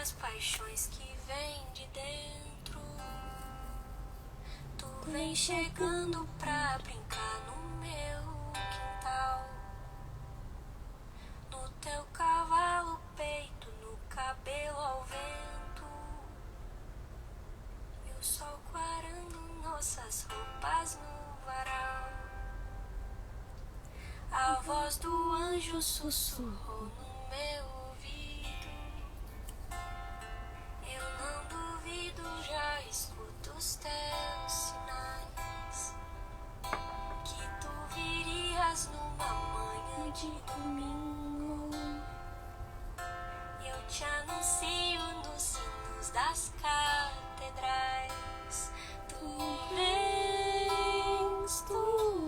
das paixões que vem de dentro. Tu vem chegando pra brincar no meu quintal. No teu cavalo peito, no cabelo ao vento. E o sol quarando nossas roupas no varal. A voz do anjo sussurrou no meu ouvido. Eu não duvido, já escuto os teus sinais. Que tu virias numa manhã de domingo. Eu te anuncio nos sinos das catedrais. Tu vens, tu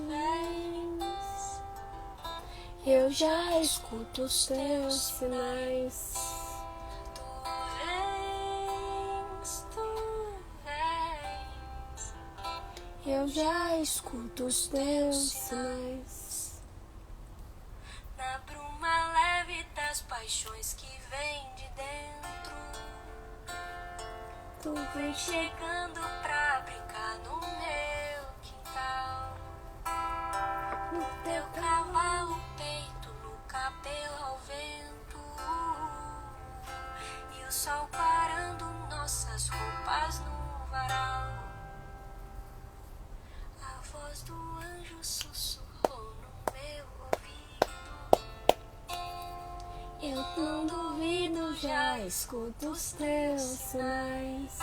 vens. Eu já escuto os teus sinais. Tu vens. Eu já escuto os teus sinais. Na bruma leve das paixões que vem de dentro. Tu vem chegando pra brincar no meu quintal. No teu cavalo peito, no cabelo ao vento. E o sol parando nossas roupas no varal. A voz do anjo sussurrou no meu ouvido. Eu não duvido, já escuto os teus sinais.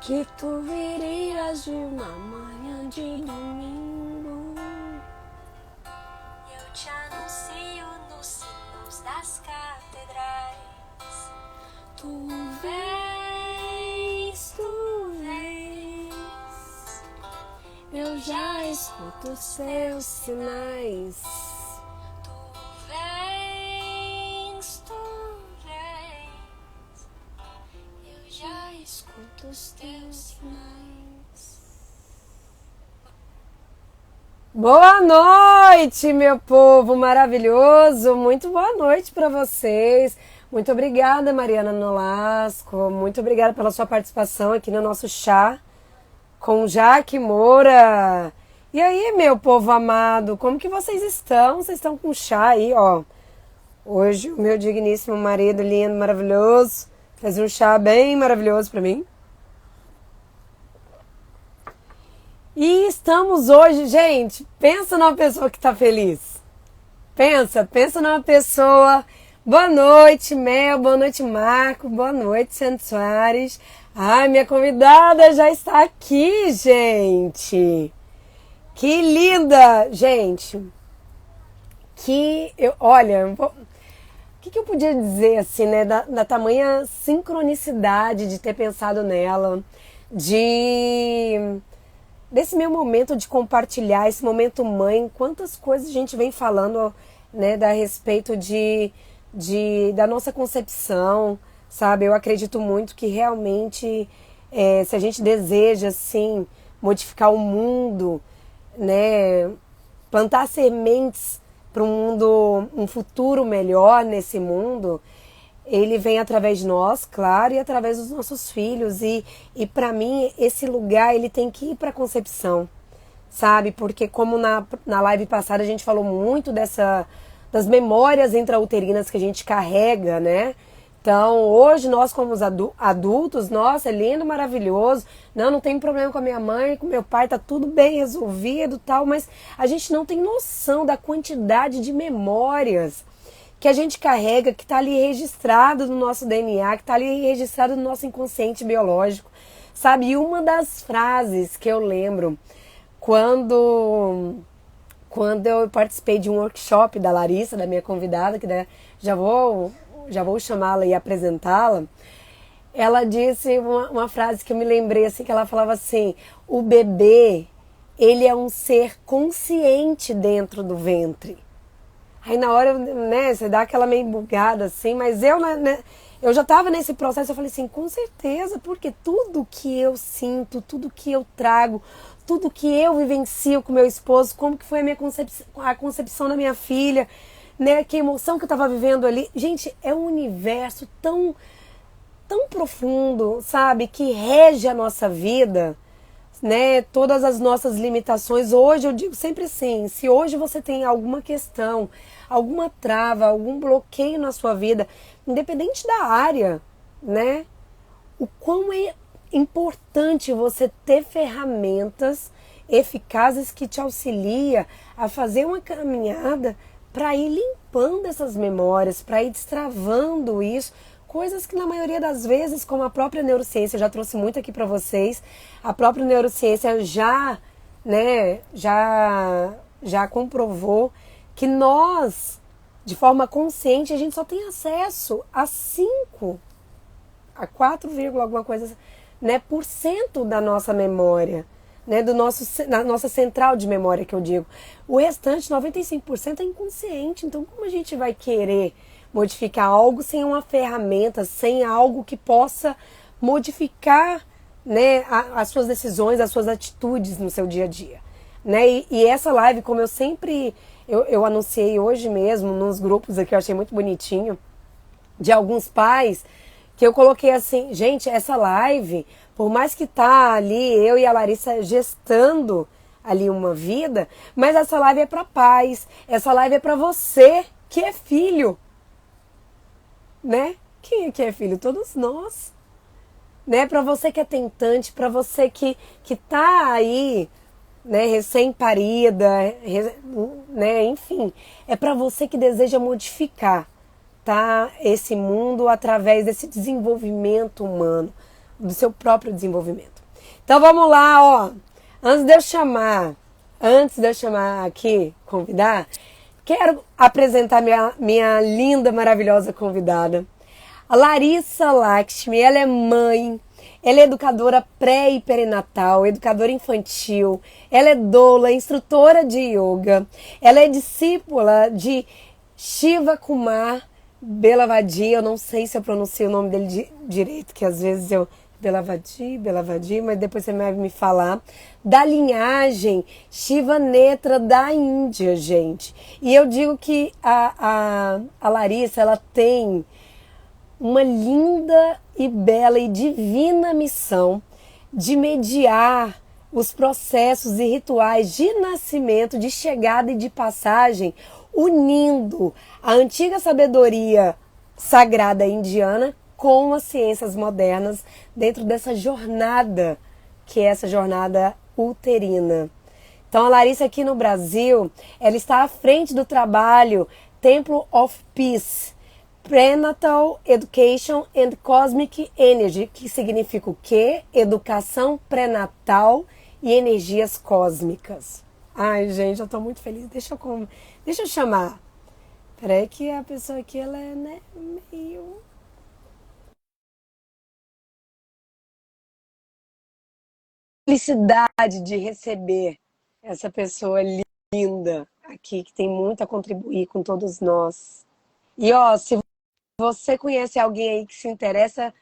Que tu virias de uma manhã de domingo. Eu te anuncio nos sinos das catedrais. Tu vens, tu vens. Eu já escuto os teus sinais. Tu vens, tu vens. Eu já escuto os teus sinais. Boa noite, meu povo maravilhoso. Muito boa noite para vocês. Muito obrigada, Mariana Nolasco. Muito obrigada pela sua participação aqui no nosso chá com Jaque Moura. E aí, meu povo amado, como que vocês estão? Vocês estão com chá aí, ó. Hoje o meu digníssimo marido lindo, maravilhoso, fez um chá bem maravilhoso para mim. E estamos hoje, gente, pensa numa pessoa que tá feliz. Pensa numa pessoa. Boa noite, Mel, boa noite, Marco, boa noite, Santos Soares. Ai, minha convidada já está aqui, gente. Que linda, gente. Olha, o que eu podia dizer assim, né, da tamanha sincronicidade de ter pensado nela, desse meu momento de compartilhar, esse momento mãe, quantas coisas a gente vem falando, né, a respeito da nossa concepção, sabe? Eu acredito muito que realmente, se a gente deseja, assim, modificar o mundo, né, plantar sementes para um futuro melhor nesse mundo, ele vem através de nós, claro, e através dos nossos filhos. E para mim, esse lugar, ele tem que ir para a concepção, sabe? Porque como na live passada a gente falou muito das memórias intrauterinas que a gente carrega, né? Então, hoje nós como adultos, nossa, é lindo, maravilhoso. Não tem problema com a minha mãe, com meu pai, tá tudo bem resolvido, tal, mas a gente não tem noção da quantidade de memórias que a gente carrega, que está ali registrado no nosso DNA, que está ali registrado no nosso inconsciente biológico, sabe? E uma das frases que eu lembro quando eu participei de um workshop da Larissa, da minha convidada, que já vou chamá-la e apresentá-la, ela disse uma frase que eu me lembrei, assim, que ela falava assim: o bebê, ele é um ser consciente dentro do ventre. Aí na hora, né, você dá aquela meio bugada assim, mas eu já estava nesse processo, eu falei assim, com certeza, porque tudo que eu sinto, tudo que eu trago, tudo que eu vivencio com meu esposo, como que foi a concepção da minha filha, né? Que emoção que eu estava vivendo ali. Gente, é um universo tão profundo, sabe? Que rege a nossa vida, né? Todas as nossas limitações. Hoje eu digo sempre assim, se hoje você tem alguma questão, alguma trava, algum bloqueio na sua vida, independente da área, né? O quão é importante você ter ferramentas eficazes que te auxilia a fazer uma caminhada para ir limpando essas memórias, para ir destravando isso, coisas que na maioria das vezes, como a própria neurociência já trouxe muito aqui para vocês, a própria neurociência já comprovou que nós, de forma consciente, a gente só tem acesso a 4, alguma coisa, né, por cento da nossa memória, né, da nossa central de memória que eu digo. O restante, 95%, é inconsciente. Então, como a gente vai querer modificar algo sem uma ferramenta, sem algo que possa modificar, né, as suas decisões, as suas atitudes no seu dia a dia, né? E essa live, como eu sempre eu anunciei hoje mesmo nos grupos aqui, eu achei muito bonitinho, de alguns pais, que eu coloquei assim, gente, essa live, por mais que tá ali eu e a Larissa gestando ali uma vida, mas essa live é para pais, essa live é para você que é filho, né? Quem é que é filho? Todos nós, né? Para você que é tentante, para você que tá aí, né, recém-parida, né, enfim, é para você que deseja modificar, tá, esse mundo através desse desenvolvimento humano, do seu próprio desenvolvimento. Então vamos lá, ó. Antes de eu chamar aqui, convidar, quero apresentar minha linda, maravilhosa convidada. A Larissa Lakshmi, ela é mãe, ela é educadora pré e perinatal, educadora infantil, ela é doula, instrutora de yoga, ela é discípula de Shiva Kumar Belavadi, eu não sei se eu pronuncio o nome dele direito, que às vezes eu... Belavadi, mas depois você vai me falar. Da linhagem Shiva Netra da Índia, gente. E eu digo que a Larissa, ela tem uma linda e bela e divina missão de mediar os processos e rituais de nascimento, de chegada e de passagem, unindo a antiga sabedoria sagrada indiana com as ciências modernas dentro dessa jornada, que é essa jornada uterina. Então a Larissa aqui no Brasil, ela está à frente do trabalho Temple of Peace, Prenatal Education and Cosmic Energy, que significa o quê? Educação pré-natal e energias cósmicas. Ai, gente, eu tô muito feliz. Deixa eu chamar. Peraí que a pessoa aqui, ela é, né, meio... Felicidade de receber essa pessoa linda aqui, que tem muito a contribuir com todos nós. E, ó, se você conhece alguém aí que se interessa,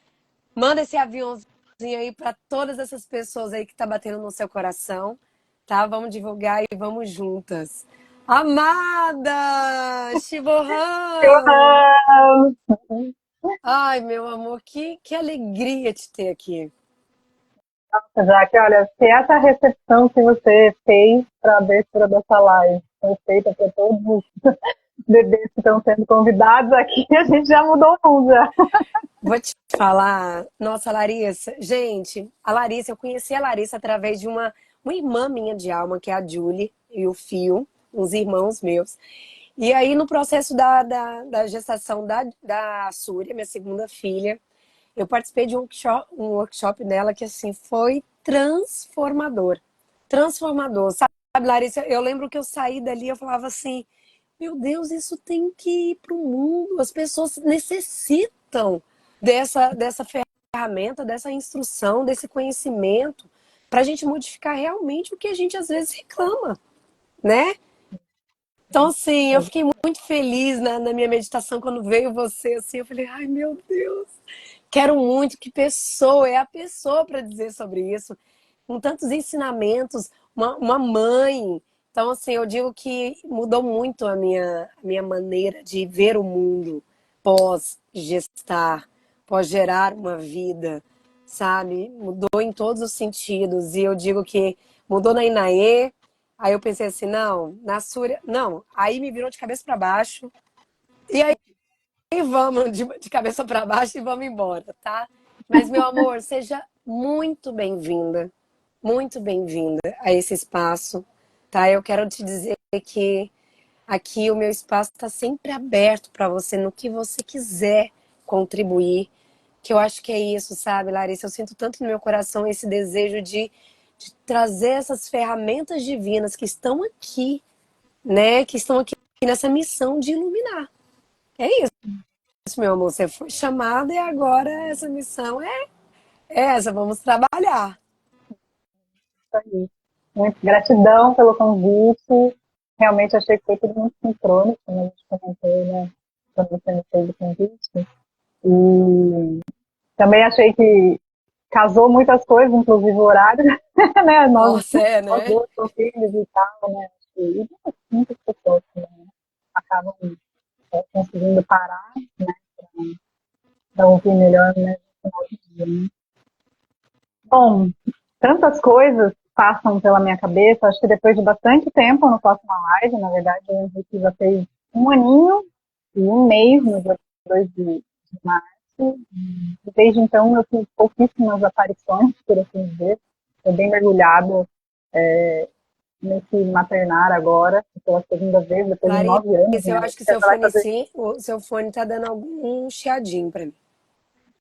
manda esse aviãozinho aí para todas essas pessoas aí que tá batendo no seu coração, tá? Vamos divulgar e vamos juntas. Amada! Shivohan! Johan! Ai, meu amor, que alegria te ter aqui. Jaque, olha, se essa recepção que você fez para a abertura dessa live foi feita para todos os bebês que estão sendo convidados aqui, a gente já mudou o mundo já. Vou te falar, nossa, Larissa, gente, a Larissa, eu conheci a Larissa através de uma irmã minha de alma, que é a Julie, e o Fio, uns irmãos meus. E aí, no processo da gestação da Súria, minha segunda filha, eu participei de um workshop dela que, assim, foi transformador. Transformador. Sabe, Larissa, eu lembro que eu saí dali, eu falava assim, meu Deus, isso tem que ir para o mundo. As pessoas necessitam dessa ferramenta, dessa instrução, desse conhecimento, para a gente modificar realmente o que a gente às vezes reclama, né? Então, assim, eu fiquei muito feliz na minha meditação quando veio você, assim, eu falei, ai meu Deus, quero muito, que pessoa, é a pessoa para dizer sobre isso, com tantos ensinamentos, uma mãe Então, assim, eu digo que mudou muito a minha maneira de ver o mundo pós-gestar, pós-gerar uma vida, sabe? Mudou em todos os sentidos. E eu digo que mudou na Inaê, aí eu pensei assim, não, na Súria, não. Aí me virou de cabeça para baixo. E aí vamos de cabeça para baixo e vamos embora, tá? Mas, meu amor, seja muito bem-vinda a esse espaço, tá? Eu quero te dizer que aqui o meu espaço está sempre aberto para você no que você quiser contribuir, que eu acho que é isso, sabe, Larissa? Eu sinto tanto no meu coração esse desejo de trazer essas ferramentas divinas que estão aqui, né? Que estão aqui nessa missão de iluminar. É isso, meu amor. Você foi chamada e agora essa missão é essa. Vamos trabalhar. Isso aí. Muito gratidão pelo convite. Realmente achei que foi tudo muito sincrônico, como a gente comentou, né? Quando você me fez o convite. E também achei que casou muitas coisas, inclusive o horário, né? Nossa, Nós né? duas com filhos e tal, né? E muitas pessoas que, né, acabam conseguindo parar, né? Para ouvir melhor, né? No final do dia, né? Bom, tantas coisas passam pela minha cabeça. Acho que depois de bastante tempo eu não faço uma live. Na verdade, o Henrique já fez um aninho e um mês, no dia 2 de março. E desde então eu fiz pouquíssimas aparições, por assim dizer. Estou bem mergulhada nesse maternar agora, pela segunda vez, depois de Larissa, 9 anos, eu né? acho que Já seu vai fone fazer... sim, o seu fone tá dando algum chiadinho para mim.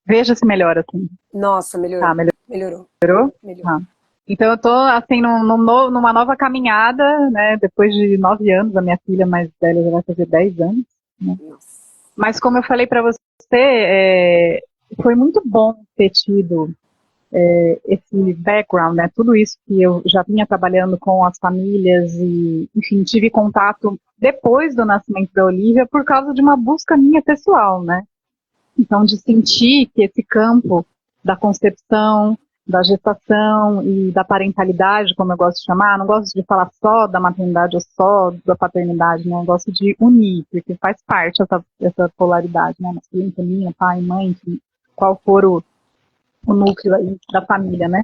Veja se melhora assim. Nossa, Tá, melhorou. Melhorou. melhorou? Melhorou. Tá. Então eu tô assim numa nova caminhada, né? Depois de 9 anos, a minha filha mais velha já vai fazer 10 anos, né? Nossa. Mas como eu falei para você, foi muito bom ter tido esse background, né? Tudo isso que eu já vinha trabalhando com as famílias e, enfim, tive contato depois do nascimento da Olivia por causa de uma busca minha pessoal, né? Então, de sentir que esse campo da concepção, da gestação e da parentalidade, como eu gosto de chamar, não gosto de falar só da maternidade ou só da paternidade, né? Eu gosto de unir, porque faz parte essa polaridade, né? Masculino, feminino, pai, mãe, enfim, qual for o núcleo aí da família, né?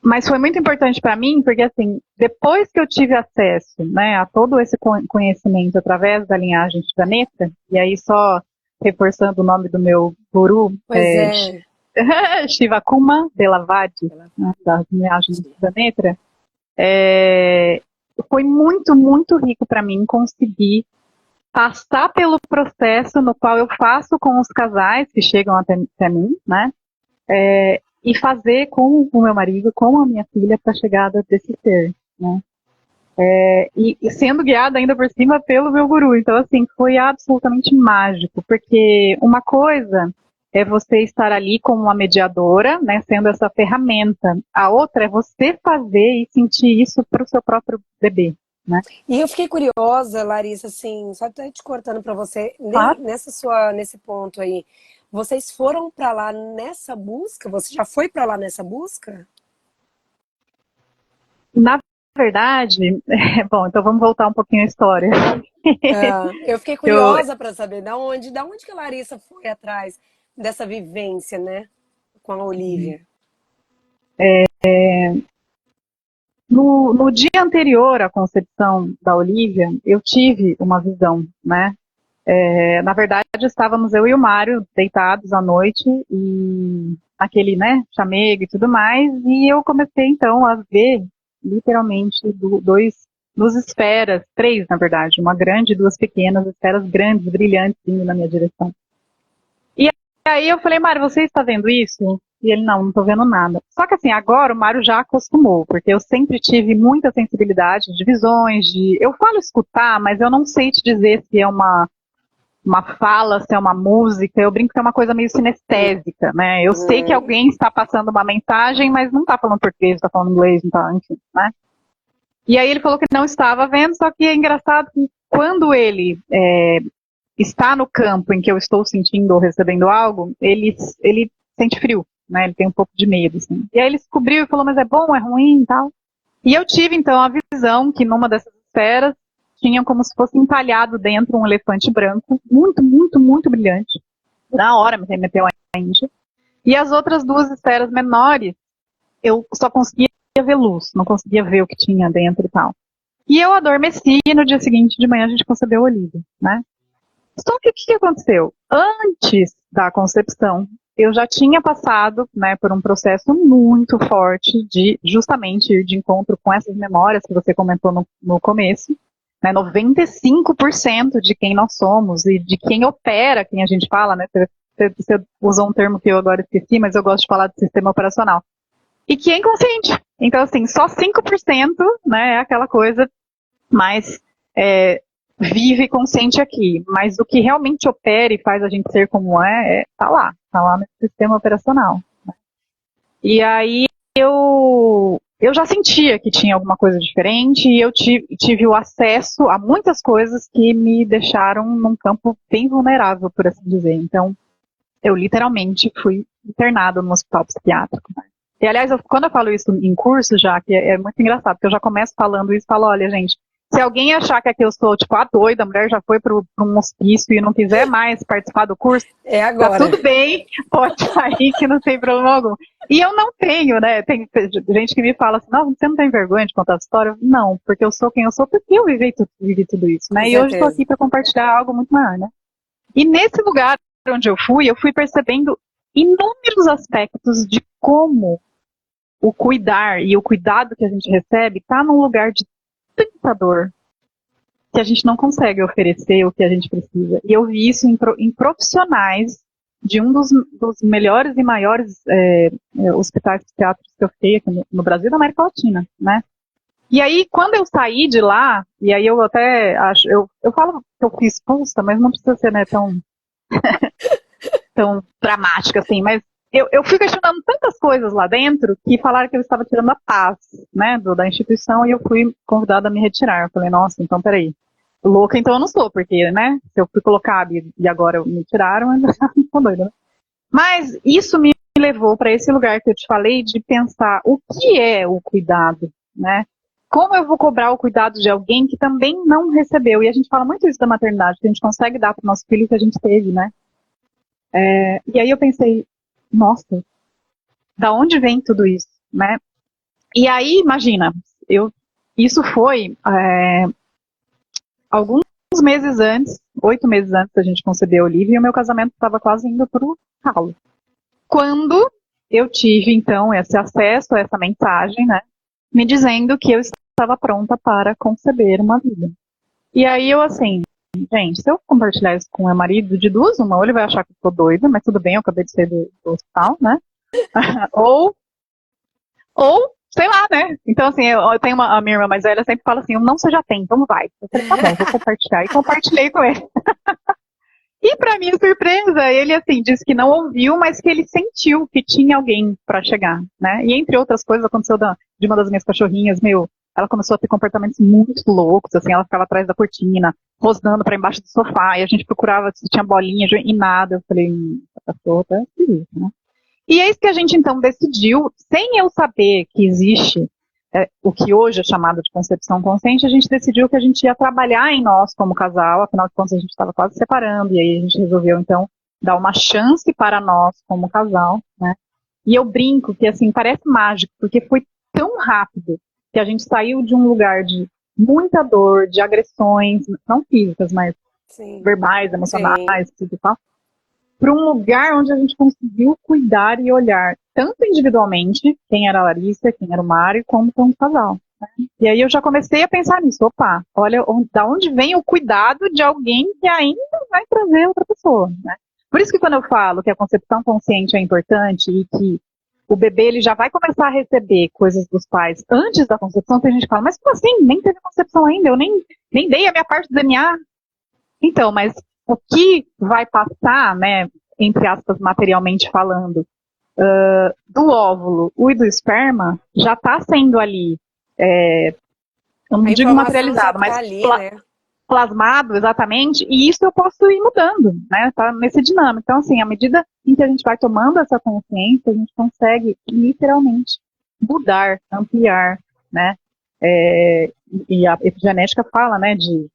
Mas foi muito importante para mim, porque assim, depois que eu tive acesso, né, a todo esse conhecimento através da linhagem Shivaneta, e aí só reforçando o nome do meu guru, Pois é. Shivakuma Delavadi, né, da linhagem Shivaneta, foi muito, muito rico para mim conseguir passar pelo processo no qual eu faço com os casais que chegam até mim, né, e fazer com o meu marido, com a minha filha, para a chegada desse ser, né? E sendo guiada ainda por cima pelo meu guru. Então, assim, foi absolutamente mágico, porque uma coisa é você estar ali como uma mediadora, né, sendo essa ferramenta. A outra é você fazer e sentir isso para o seu próprio bebê, né? E eu fiquei curiosa, Larissa, assim, só até te cortando para você, Claro. nesse ponto aí, vocês foram para lá nessa busca? Você já foi para lá nessa busca? Na verdade, bom, então vamos voltar um pouquinho à história. Eu fiquei Eu, curiosa para saber da onde que a Larissa foi atrás dessa vivência, né, com a Olivia. no dia anterior à concepção da Olivia, eu tive uma visão, né? Na verdade, estávamos eu e o Mário deitados à noite e aquele, né, chamego e tudo mais, e eu comecei então a ver literalmente duas esferas, três na verdade, uma grande e duas pequenas, esferas grandes, brilhantes indo na minha direção. E aí eu falei, Mário, você está vendo isso? E ele, não estou vendo nada. Só que assim, agora o Mário já acostumou, porque eu sempre tive muita sensibilidade de visões, eu falo escutar, mas eu não sei te dizer se é uma fala, se é uma música, eu brinco que é uma coisa meio sinestésica, né? Eu sei que alguém está passando uma mensagem, mas não está falando português, está falando inglês, não está, enfim, né? E aí ele falou que não estava vendo, só que é engraçado que quando ele está no campo em que eu estou sentindo ou recebendo algo, ele sente frio, né? Ele tem um pouco de medo, assim. E aí ele descobriu e falou, mas é bom, é ruim e tal? E eu tive, então, a visão que numa dessas esferas tinha como se fosse entalhado dentro um elefante branco, muito, muito, muito brilhante. Na hora me remeteu à Índia. E as outras duas esferas menores, eu só conseguia ver luz, não conseguia ver o que tinha dentro e tal. E eu adormeci e no dia seguinte de manhã a gente concebeu o Olívio, né? Só que o que aconteceu? Antes da concepção, eu já tinha passado, né, por um processo muito forte de justamente ir de encontro com essas memórias que você comentou no começo, né, 95% de quem nós somos e de quem opera, quem a gente fala, né, você usou um termo que eu agora esqueci, mas eu gosto de falar de sistema operacional, e que é inconsciente. Então, assim, só 5%, né, é aquela coisa mais vive consciente aqui, mas o que realmente opera e faz a gente ser como tá lá no sistema operacional. Né? E aí eu já sentia que tinha alguma coisa diferente e eu tive o acesso a muitas coisas que me deixaram num campo bem vulnerável, por assim dizer. Então, eu literalmente fui internada no hospital psiquiátrico. Né? E, aliás, quando eu falo isso em curso já, que é muito engraçado, porque eu já começo falando isso e falo, olha, gente, se alguém achar que aqui eu sou, tipo, a doida, a mulher já foi para um hospício e não quiser mais participar do curso, agora. Tá tudo bem, pode sair que não tem problema algum. E eu não tenho, né? Tem gente que me fala assim, não, você não tem vergonha de contar a história? Não, porque eu sou quem eu sou, porque eu vivi tudo isso, né? E hoje estou aqui para compartilhar algo muito maior, né? E nesse lugar onde eu fui percebendo inúmeros aspectos de como o cuidar e o cuidado que a gente recebe está num lugar de tanta dor que a gente não consegue oferecer o que a gente precisa. E eu vi isso em profissionais de um dos melhores e maiores hospitais psiquiátricos que eu fiquei aqui no Brasil e na América Latina, né? E aí, quando eu saí de lá, e aí eu até acho, eu falo que eu fui expulsa, mas não precisa ser, né, tão dramática assim, mas eu fui questionando tantas coisas lá dentro que falaram que eu estava tirando a paz, né, da instituição, e eu fui convidada a me retirar. Eu falei, nossa, então peraí, louca então eu não sou, porque, né, se eu fui colocada e agora me tiraram, eu não sou doida, né? Mas isso me levou para esse lugar que eu te falei de pensar o que é o cuidado, né? Como eu vou cobrar o cuidado de alguém que também não recebeu? E a gente fala muito isso da maternidade, que a gente consegue dar para o nosso filho o que a gente teve, né? E aí eu pensei, nossa, da onde vem tudo isso, né? E aí, imagina, isso foi alguns meses antes, 8 meses antes da gente conceber a Olivia, e o meu casamento estava quase indo pro ralo. Quando eu tive, então, esse acesso a essa mensagem, né, me dizendo que eu estava pronta para conceber uma vida. E aí eu, assim, gente, se eu compartilhar isso com meu marido, de duas, uma, ou ele vai achar que eu tô doida, mas tudo bem, eu acabei de sair do hospital, né? ou, sei lá, né? Então, assim, eu tenho a minha irmã mais velha sempre fala assim, não, você já tem, então vai. Eu falei, tá bom, vou compartilhar. E compartilhei com ele. E pra minha surpresa, ele, assim, disse que não ouviu, mas que ele sentiu que tinha alguém pra chegar, né? E entre outras coisas, aconteceu de uma das minhas cachorrinhas, ela começou a ter comportamentos muito loucos, assim, ela ficava atrás da cortina, rosnando pra embaixo do sofá, e a gente procurava se tinha bolinha e nada. Eu falei, essa cachorra tá esquisita, né? E é isso que a gente, então, decidiu, sem eu saber que existe o que hoje é chamado de concepção consciente, a gente decidiu que a gente ia trabalhar em nós como casal, afinal de contas a gente estava quase separando, e aí a gente resolveu, então, dar uma chance para nós como casal, né? E eu brinco que, assim, parece mágico, porque foi tão rápido que a gente saiu de um lugar de muita dor, de agressões, não físicas, mas sim, verbais, emocionais, tudo e tal, para um lugar onde a gente conseguiu cuidar e olhar tanto individualmente, quem era a Larissa, quem era o Mário, como com o casal. Né? E aí eu já comecei a pensar nisso, olha, da onde vem o cuidado de alguém que ainda vai trazer outra pessoa, né? Por isso que quando eu falo que a concepção consciente é importante e que o bebê ele já vai começar a receber coisas dos pais antes da concepção, tem gente que fala, mas como assim? Nem teve concepção ainda, eu nem dei a minha parte do DNA. Então, mas o que vai passar, né, entre aspas, materialmente falando, do óvulo e do esperma, já está sendo ali, eu não digo materializado, mas né? Plasmado, exatamente, e isso eu posso ir mudando, né, tá nesse dinâmico. Então, assim, à medida em que a gente vai tomando essa consciência, a gente consegue literalmente mudar, ampliar, né, E a epigenética fala, né, de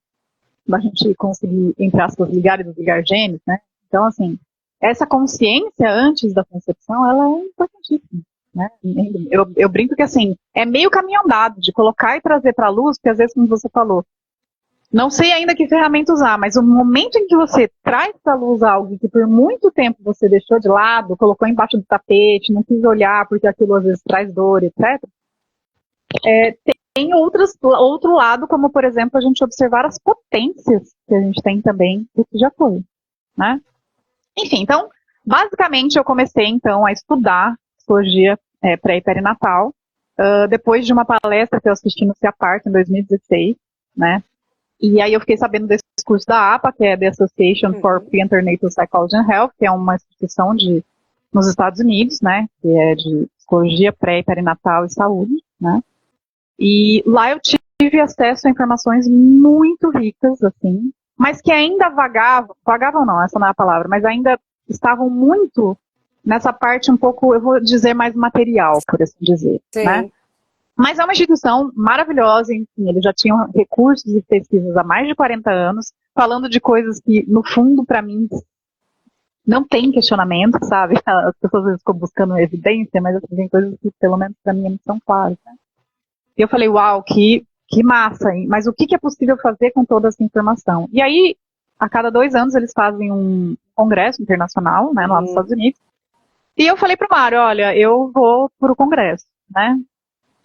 a gente conseguir, entre aspas, ligar e desligar genes, né? Então, assim, essa consciência antes da concepção, ela é importantíssima, né? Eu brinco que, assim, é meio caminho andado de colocar e trazer para a luz, porque às vezes, como você falou, não sei ainda que ferramenta usar, mas o momento em que você traz para a luz algo que por muito tempo você deixou de lado, colocou embaixo do tapete, não quis olhar porque aquilo às vezes traz dor, etc., tem outro lado, como, por exemplo, a gente observar as potências que a gente tem também do que já foi, né? Enfim, então, basicamente, eu comecei, então, a estudar psicologia pré e perinatal, depois de uma palestra que eu assisti no CIAPARC em 2016, né? E aí eu fiquei sabendo desse curso da APA, que é The Association for Prenatal Psychology and Health, que é uma instituição nos Estados Unidos, né? Que é de psicologia pré e perinatal e saúde, né? E lá eu tive acesso a informações muito ricas, assim, mas que ainda vagavam não, essa não é a palavra, mas ainda estavam muito nessa parte um pouco, eu vou dizer, mais material, por assim dizer, Sim. né? Mas é uma instituição maravilhosa, enfim, eles já tinham recursos e pesquisas há mais de 40 anos, falando de coisas que, no fundo, para mim, não tem questionamento, sabe? As pessoas às vezes ficam buscando evidência, mas assim, tem coisas que, pelo menos para mim, não são claras, né? E eu falei, uau, que massa, hein? Mas o que é possível fazer com toda essa informação? E aí, a cada 2 anos, eles fazem um congresso internacional, né, lá nos Estados Unidos. E eu falei pro Mário, olha, eu vou pro congresso, né?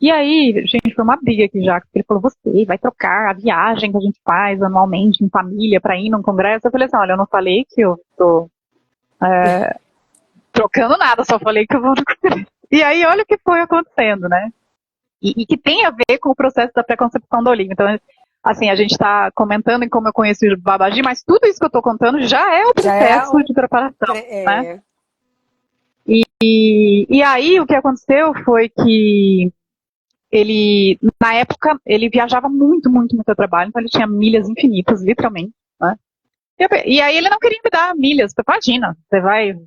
E aí, gente, foi uma briga aqui já, porque ele falou, você vai trocar a viagem que a gente faz anualmente em família para ir num congresso? Eu falei assim, olha, eu não falei que eu tô trocando nada, só falei que eu vou no congresso. E aí, olha o que foi acontecendo, né? E que tem a ver com o processo da pré-concepção da Olivia. Então, assim, a gente está comentando em como eu conheci o Babaji, mas tudo isso que eu estou contando já é o processo de preparação, né? E aí, o que aconteceu foi que ele, na época, ele viajava muito, muito, muito a trabalho, então ele tinha milhas infinitas, literalmente, né? E aí ele não queria me dar milhas. Imagina, você vai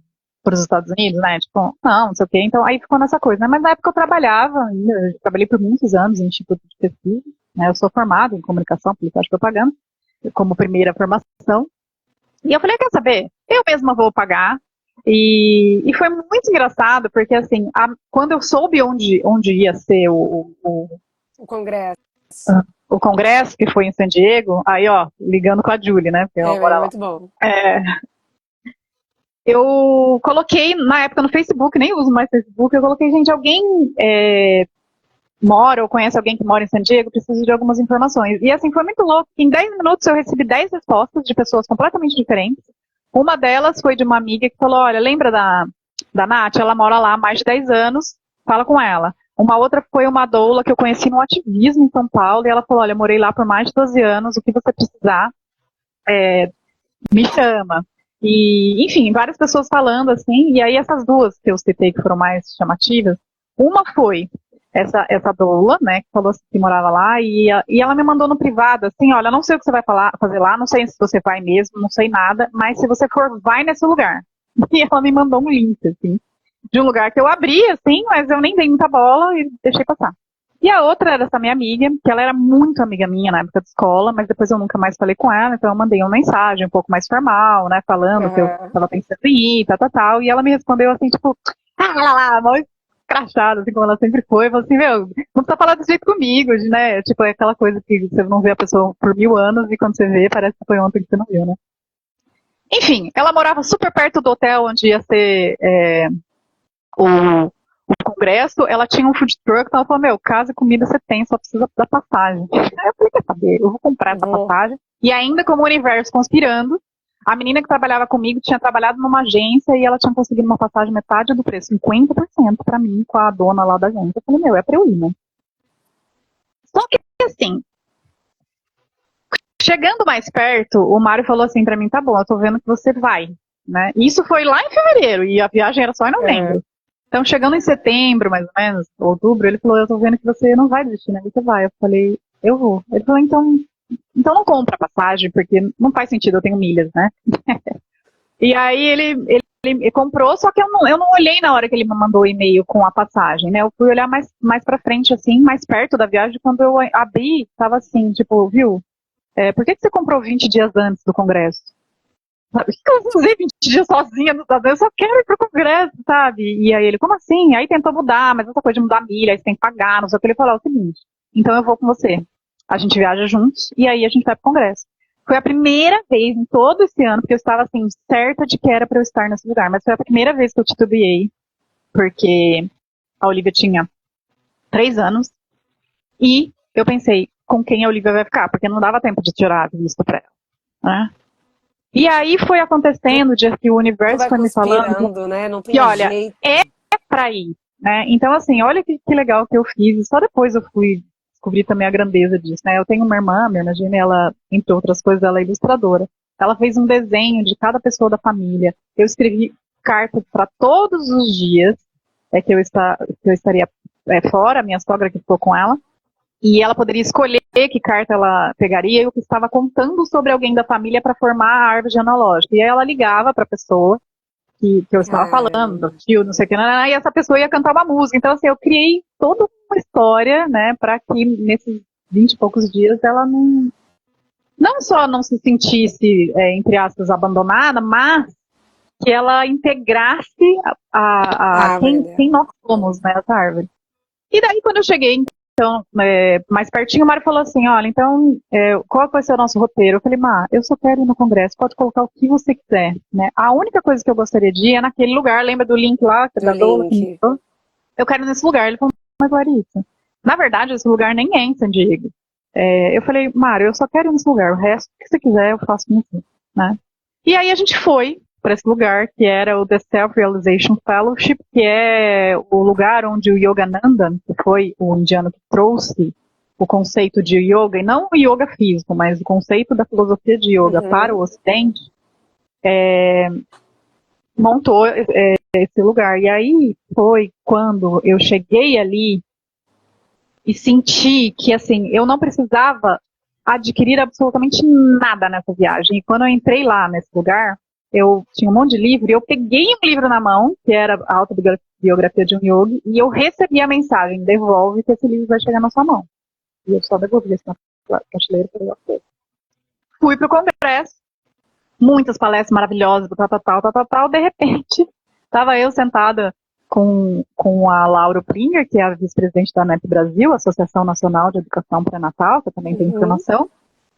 para os Estados Unidos, né? Tipo, não sei o quê. Então, aí ficou nessa coisa, né? Mas na época eu trabalhava, eu trabalhei por muitos anos em instituto de pesquisa, né? Eu sou formada em comunicação, publicidade e propaganda, como primeira formação. E eu falei, quer saber? Eu mesma vou pagar. E foi muito engraçado, porque assim, quando eu soube onde ia ser o congresso. O congresso, que foi em San Diego, aí ó, ligando com a Julie, né? Muito bom. Eu coloquei, na época, no Facebook, nem uso mais Facebook, eu coloquei, gente, alguém mora ou conhece alguém que mora em San Diego, preciso de algumas informações. E assim, foi muito louco, em 10 minutos eu recebi 10 respostas de pessoas completamente diferentes. Uma delas foi de uma amiga que falou, olha, lembra da Nath? Ela mora lá há mais de 10 anos, fala com ela. Uma outra foi uma doula que eu conheci no ativismo em São Paulo, e ela falou, olha, morei lá por mais de 12 anos, o que você precisar, me chama. E, enfim, várias pessoas falando assim, e aí essas duas que eu citei que foram mais chamativas, uma foi essa doula, né, que falou assim, que morava lá, e ela me mandou no privado, assim, olha, não sei o que você vai fazer lá, não sei se você vai mesmo, não sei nada, mas se você for, vai nesse lugar. E ela me mandou um link, assim, de um lugar que eu abri, assim, mas eu nem dei muita bola e deixei passar. E a outra era essa minha amiga, que ela era muito amiga minha na época de escola, mas depois eu nunca mais falei com ela, então eu mandei uma mensagem um pouco mais formal, né, falando que eu estava pensando em ir, tal, e ela me respondeu assim, tipo, lá, mal crachada, assim como ela sempre foi, falou assim, meu, não precisa falar desse jeito comigo, né, tipo, é aquela coisa que você não vê a pessoa por 1000 anos e quando você vê, parece que foi ontem que você não viu, né. Enfim, ela morava super perto do hotel onde ia ser o congresso, ela tinha um food truck, então ela falou, meu, casa e comida você tem, só precisa da passagem. Aí eu falei, quer saber, eu vou comprar essa passagem. E ainda como o universo conspirando, a menina que trabalhava comigo tinha trabalhado numa agência e ela tinha conseguido uma passagem metade do preço, 50% pra mim, com a dona lá da agência. Eu falei, meu, é pra eu ir, né? Só que, assim, chegando mais perto, o Mário falou assim pra mim, tá bom, eu tô vendo que você vai, né? Isso foi lá em fevereiro, e a viagem era só em novembro. Então, chegando em setembro, mais ou menos, outubro, ele falou, eu tô vendo que você não vai desistir, né? Você vai. Eu falei, eu vou. Ele falou, então não compra passagem, porque não faz sentido, eu tenho milhas, né? E aí ele ele comprou, só que eu não olhei na hora que ele me mandou o e-mail com a passagem, né? Eu fui olhar mais pra frente, assim, mais perto da viagem, quando eu abri, tava assim, tipo, viu? Por que você comprou 20 dias antes do congresso? Sabe? Por que eu vou fazer 20 dias sozinha nos Estados Unidos? Eu só quero ir pro congresso, sabe? E aí ele, como assim? Aí tentou mudar, mas essa coisa de mudar milha, aí você tem que pagar, não sei o que. Ele falou, é o seguinte, então eu vou com você. A gente viaja juntos, e aí a gente vai pro congresso. Foi a primeira vez em todo esse ano, porque eu estava, assim, certa de que era para eu estar nesse lugar, mas foi a primeira vez que eu titubeei, porque a Olivia tinha 3 anos, e eu pensei, com quem a Olivia vai ficar, porque não dava tempo de tirar a visto pra ela, né? E aí foi acontecendo, de que o universo vai foi me falando conspirando, né? Não tem que, olha, jeito. é pra ir, né? Então, assim, olha que legal que eu fiz, e só depois eu fui descobrir também a grandeza disso, né? Eu tenho uma irmã, minha irmã gêmea, ela, entre outras coisas, ela é ilustradora. Ela fez um desenho de cada pessoa da família. Eu escrevi cartas para todos os dias que eu estaria fora, minha sogra que ficou com ela, e ela poderia escolher que carta ela pegaria. Eu estava contando sobre alguém da família para formar a árvore genealógica. E aí ela ligava para a pessoa que eu estava falando, do tio, não sei o que, e essa pessoa ia cantar uma música. Então, assim, eu criei toda uma história, né, para que nesses 20 e poucos dias ela não só não se sentisse, entre aspas, abandonada, mas que ela integrasse quem nós somos, né, essa árvore. E daí, quando eu cheguei, então, mais pertinho, o Mário falou assim, olha, então, qual vai ser o nosso roteiro? Eu falei, eu só quero ir no congresso, pode colocar o que você quiser, né? A única coisa que eu gostaria de ir é naquele lugar, lembra do link lá? Que da Dola, eu quero ir nesse lugar. Ele falou, mas Larissa, na verdade, esse lugar nem é em San Diego. Eu falei, Mário, eu só quero ir nesse lugar, o resto, que você quiser, eu faço com você, né? E aí a gente foi para esse lugar, que era o The Self-Realization Fellowship, que é o lugar onde o Yogananda, que foi o indiano que trouxe o conceito de yoga, e não o yoga físico, mas o conceito da filosofia de yoga para o Ocidente, montou esse lugar. E aí foi quando eu cheguei ali e senti que, assim, eu não precisava adquirir absolutamente nada nessa viagem. E quando eu entrei lá nesse lugar, eu tinha um monte de livro, e eu peguei um livro na mão, que era a autobiografia de um yogi, e eu recebi a mensagem, devolve que esse livro vai chegar na sua mão. E eu só devolvi esse na prateleira para eu. Fui pro congresso, muitas palestras maravilhosas, tal, de repente, estava eu sentada com a Laura Plinger, que é a vice-presidente da ANEP Brasil, Associação Nacional de Educação Pré-Natal, que eu também tenho informação.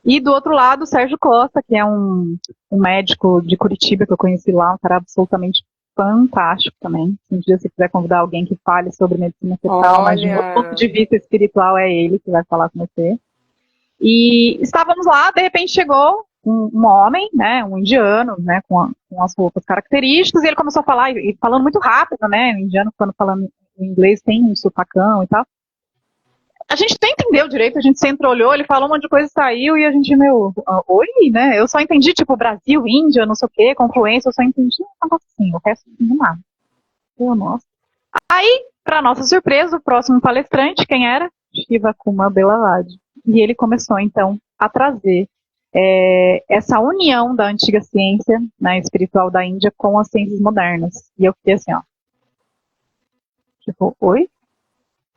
E do outro lado, o Sérgio Costa, que é um médico de Curitiba que eu conheci lá, um cara absolutamente fantástico também. Se um dia você quiser convidar alguém que fale sobre medicina fetal, mas de um ponto de vista espiritual é ele que vai falar com você. E estávamos lá, de repente chegou um homem, né, um indiano, né, com as roupas características, e ele começou a falar, e falando muito rápido, né, o indiano quando falando em inglês tem um sotacão e tal. A gente nem entendeu direito, a gente sempre olhou, ele falou um monte de coisa e saiu, e a gente, oi, né? Eu só entendi, tipo, Brasil, Índia, não sei o quê, confluência, eu só entendi um negócio assim, o resto não nada. Nossa. Aí, pra nossa surpresa, o próximo palestrante, quem era? Shiva Kumar Belavadi. E ele começou, então, a trazer essa união da antiga ciência, né, espiritual da Índia com as ciências modernas. E eu fiquei assim, ó. Tipo, oi?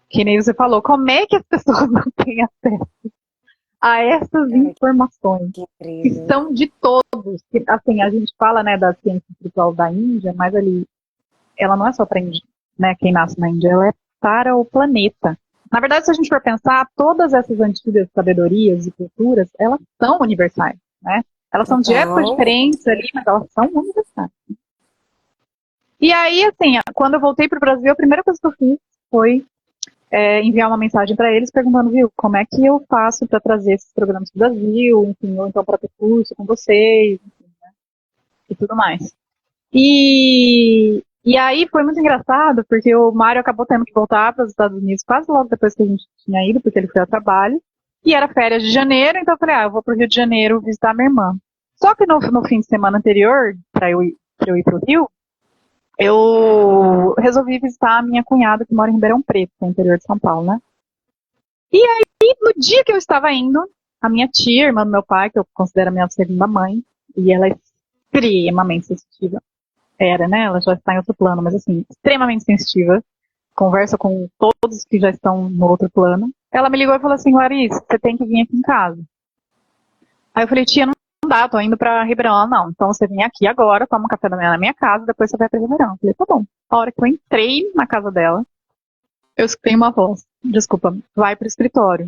Que nem você falou, como é que as pessoas não têm acesso a essas informações que são de todos? Que, assim, a gente fala, né, da ciência espiritual da Índia, mas ali ela não é só para né, quem nasce na Índia, ela é para o planeta. Na verdade, se a gente for pensar, todas essas antigas sabedorias e culturas, elas são universais, né? Elas são de épocas diferentes ali, mas elas são universais. E aí, assim, quando eu voltei para o Brasil, a primeira coisa que eu fiz foi enviar uma mensagem para eles perguntando, viu, como é que eu faço para trazer esses programas para o Brasil, enfim, ou então para ter curso com vocês, enfim, né, e tudo mais. E aí foi muito engraçado, porque o Mário acabou tendo que voltar para os Estados Unidos quase logo depois que a gente tinha ido, porque ele foi a trabalho, e era férias de janeiro, então eu falei, eu vou para o Rio de Janeiro visitar minha irmã. Só que no fim de semana anterior, para eu ir para o Rio, eu resolvi visitar a minha cunhada que mora em Ribeirão Preto, no interior de São Paulo, né? E aí, no dia que eu estava indo, a minha tia, irmã do meu pai, que eu considero a minha segunda mãe, e ela é extremamente sensitiva, era, né? Ela já está em outro plano, mas assim, extremamente sensitiva. Conversa com todos que já estão no outro plano. Ela me ligou e falou assim, Larissa, você tem que vir aqui em casa. Aí eu falei, tia, não dá, tô indo pra Ribeirão. Ela, não, então você vem aqui agora, toma um café da manhã na minha casa, depois você vai pra Ribeirão. Eu falei, tá bom. A hora que eu entrei na casa dela, eu escutei uma voz, desculpa, vai pro escritório.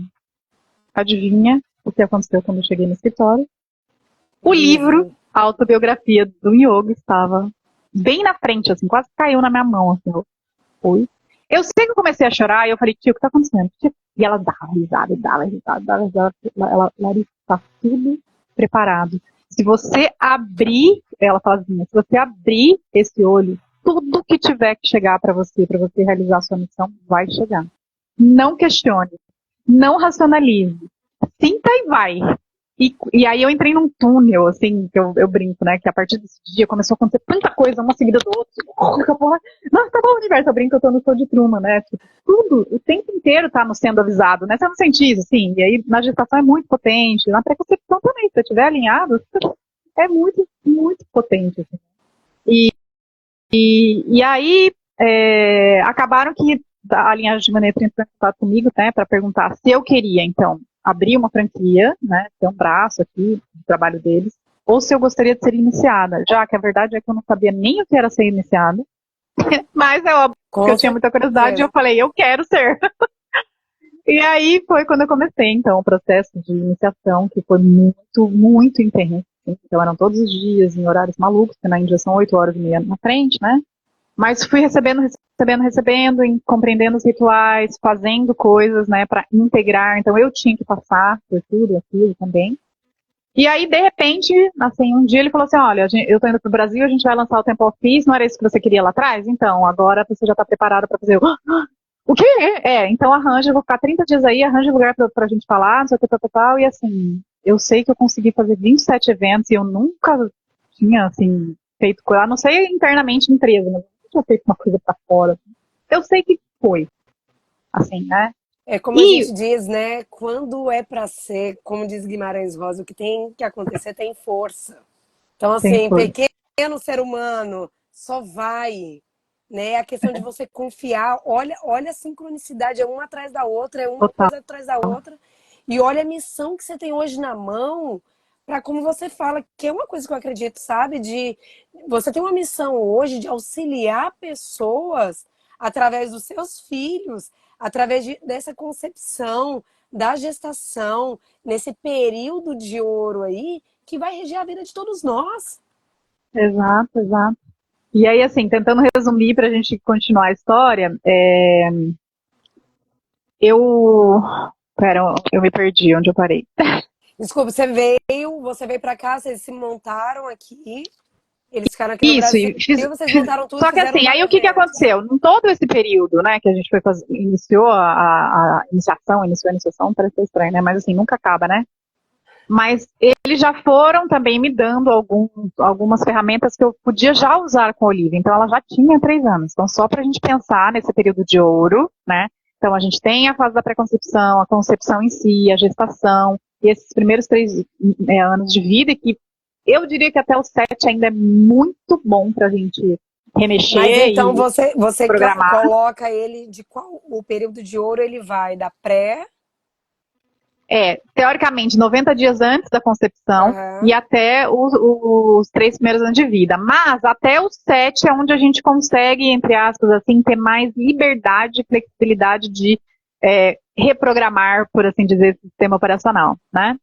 Adivinha o que aconteceu quando eu cheguei no escritório? O livro, a autobiografia do Yoga, estava bem na frente, assim, quase caiu na minha mão, assim. Oi. Eu sei que eu comecei a chorar e eu falei, tio, o que tá acontecendo? E ela dava risada, dava risada, dava risada. Larissa, tá tudo preparado. Se você abrir, ela fala assim, se você abrir esse olho, tudo que tiver que chegar para você realizar a sua missão, vai chegar. Não questione, não racionalize, sinta e vai. E aí eu entrei num túnel, assim, que eu brinco, né? Que a partir desse dia começou a acontecer tanta coisa, uma seguida do outro. Nossa, tá bom, universo, eu brinco, eu tô no show de Truman, né? Tipo, tudo, o tempo inteiro tá sendo avisado, né? Você não sente isso, assim. E aí na gestação é muito potente, na preconcepção também, se você estiver alinhado, é muito, muito potente. Assim. E aí acabaram que a linhagem de maneira entrou em contato comigo, né? Pra perguntar se eu queria, então, abrir uma franquia, né, ter um braço aqui do trabalho deles, ou se eu gostaria de ser iniciada, já que a verdade é que eu não sabia nem o que era ser iniciada, mas é óbvio que eu tinha muita curiosidade e eu falei, eu quero ser. E aí foi quando eu comecei, então, o processo de iniciação, que foi muito, muito intenso. Então eram todos os dias, em horários malucos, porque na Índia são 8h30 na frente, né? Mas fui recebendo, compreendendo os rituais, fazendo coisas, né, para integrar. Então eu tinha que passar por tudo aquilo também. E aí, de repente, assim, um dia ele falou assim, olha, eu tô indo pro Brasil, a gente vai lançar o Temple of Peace, não era isso que você queria lá atrás? Então, agora você já tá preparado para fazer o quê? Então arranja, eu vou ficar 30 dias aí, arranja lugar pra gente falar, não sei o que, tal, e assim, eu sei que eu consegui fazer 27 eventos e eu nunca tinha, assim, feito coisa, a não ser internamente em empresa, mas tinha feito uma coisa pra fora. Eu sei que foi, assim, né? É como a gente diz, né? Quando é para ser, como diz Guimarães Rosa, o que tem que acontecer tem força. Então, assim, pequeno ser humano só vai, né? A questão de você confiar, olha a sincronicidade, é uma atrás da outra, é uma Total. coisa atrás da outra. E olha a missão que você tem hoje na mão, para como você fala, que é uma coisa que eu acredito, sabe? De você tem uma missão hoje de auxiliar pessoas através dos seus filhos, através dessa concepção da gestação, nesse período de ouro aí, que vai reger a vida de todos nós. Exato, exato. E aí, assim, tentando resumir para a gente continuar a história, Pera, eu me perdi onde eu parei. Desculpa, você veio para cá, vocês se montaram aqui, eles ficaram aqui no Brasil, vocês montaram tudo. Só que assim, aí o que aconteceu? Em todo esse período, né, que a gente foi iniciou a iniciação, parece estranho, né, mas assim, nunca acaba, né? Mas eles já foram também me dando algumas ferramentas que eu podia já usar com a Olivia. Então ela já tinha 3 anos. Então só para a gente pensar nesse período de ouro, né? Então a gente tem a fase da pré-concepção, a concepção em si, a gestação, e esses primeiros 3 anos de vida, que eu diria que até os 7 ainda é muito bom para a gente remexer. Mas então você programar. Coloca ele de qual o período de ouro ele vai? Da pré? Teoricamente, 90 dias antes da concepção e até os 3 primeiros anos de vida. Mas até os 7 é onde a gente consegue, entre aspas, assim, ter mais liberdade e flexibilidade de reprogramar, por assim dizer, esse sistema operacional, né?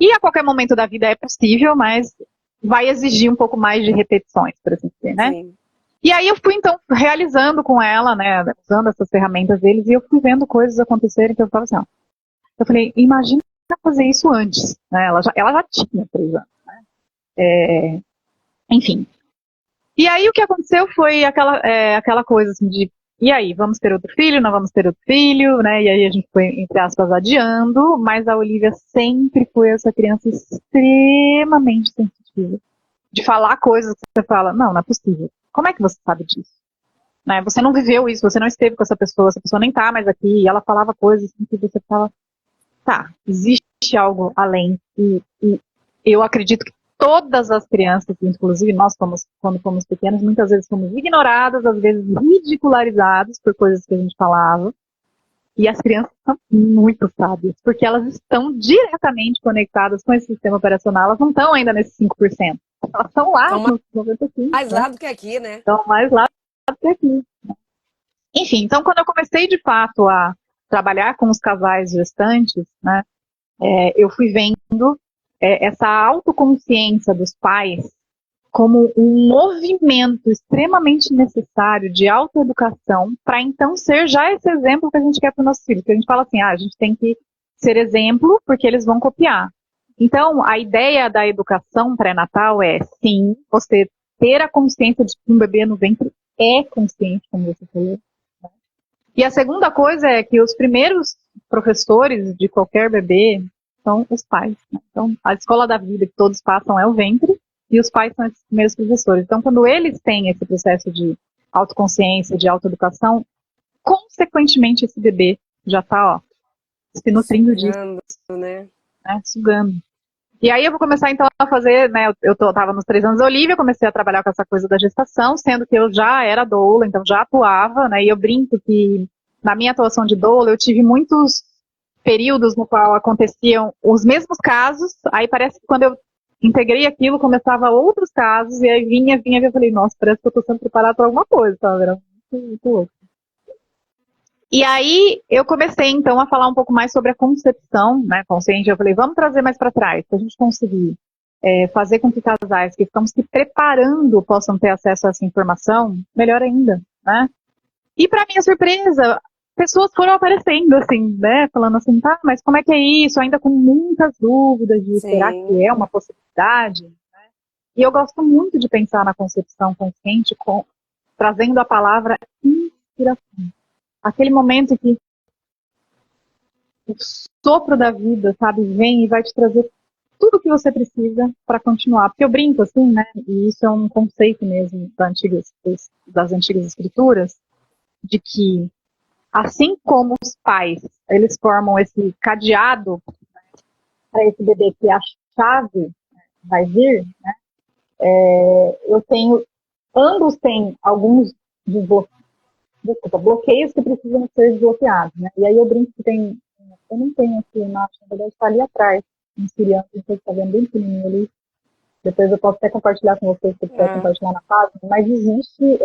E a qualquer momento da vida é possível, mas vai exigir um pouco mais de repetições, por assim dizer, né? Sim. E aí eu fui, então, realizando com ela, né, usando essas ferramentas deles, e eu fui vendo coisas acontecerem que eu estava assim, ó. Eu falei, imagina fazer isso antes, né? Ela já tinha 3 anos, né? Enfim. E aí o que aconteceu foi aquela coisa assim de, e aí, vamos ter outro filho, não vamos ter outro filho, né? E aí a gente foi, entre aspas, adiando, mas a Olivia sempre foi essa criança extremamente sensitiva. De falar coisas que você fala, não é possível. Como é que você sabe disso? Né? Você não viveu isso, você não esteve com essa pessoa nem tá mais aqui, e ela falava coisas assim que você fala, tá, existe algo além, e eu acredito que todas as crianças, inclusive nós, quando fomos pequenos, muitas vezes fomos ignoradas, às vezes ridicularizadas por coisas que a gente falava. E as crianças são muito sábias, porque elas estão diretamente conectadas com esse sistema operacional, elas não estão ainda nesses 5%. Elas estão lá Estão nos 95%. mais lá do que aqui, né? Estão mais lá do que aqui. Enfim, então quando eu comecei de fato a trabalhar com os casais gestantes, né, eu fui vendo essa autoconsciência dos pais como um movimento extremamente necessário de autoeducação para então ser já esse exemplo que a gente quer para os nossos filhos. Porque a gente fala assim, a gente tem que ser exemplo porque eles vão copiar. Então, a ideia da educação pré-natal é, sim, você ter a consciência de que um bebê no ventre é consciente, como você falou. Né? E a segunda coisa é que os primeiros professores de qualquer bebê são os pais. Né? Então, a escola da vida que todos passam é o ventre, e os pais são esses primeiros professores. Então, quando eles têm esse processo de autoconsciência, de autoeducação, consequentemente esse bebê já está se nutrindo disso, né? Sugando. E aí eu vou começar então a fazer, né, eu estava nos 3 anos da Olivia, comecei a trabalhar com essa coisa da gestação, sendo que eu já era doula, então já atuava, né, e eu brinco que na minha atuação de doula eu tive muitos períodos no qual aconteciam os mesmos casos, aí parece que quando eu integrei aquilo, começava outros casos, e aí vinha, e eu falei, nossa, parece que eu estou sendo preparada para alguma coisa, sabe? Era muito louco. E aí, eu comecei, então, a falar um pouco mais sobre a concepção, né, consciente. Eu falei, vamos trazer mais para trás, para a gente conseguir fazer com que casais que estão se preparando possam ter acesso a essa informação, melhor ainda, né? E, para minha surpresa, pessoas foram aparecendo, assim, né, falando assim, tá, mas como é que é isso? Ainda com muitas dúvidas de será que é uma possibilidade? Né? E eu gosto muito de pensar na concepção consciente trazendo a palavra inspiração. Aquele momento em que o sopro da vida, sabe, vem e vai te trazer tudo o que você precisa para continuar. Porque eu brinco, assim, né, e isso é um conceito mesmo das antigas escrituras, de que assim como os pais, eles formam esse cadeado para esse bebê que a chave vai vir, né? Ambos têm alguns bloqueios que precisam ser desbloqueados, né? E aí eu brinco que eu não tenho aqui, na verdade está ali atrás, um siriano, que você está vendo bem pequenininho ali. Depois eu posso até compartilhar com vocês, se quiser compartilhar na página, mas existe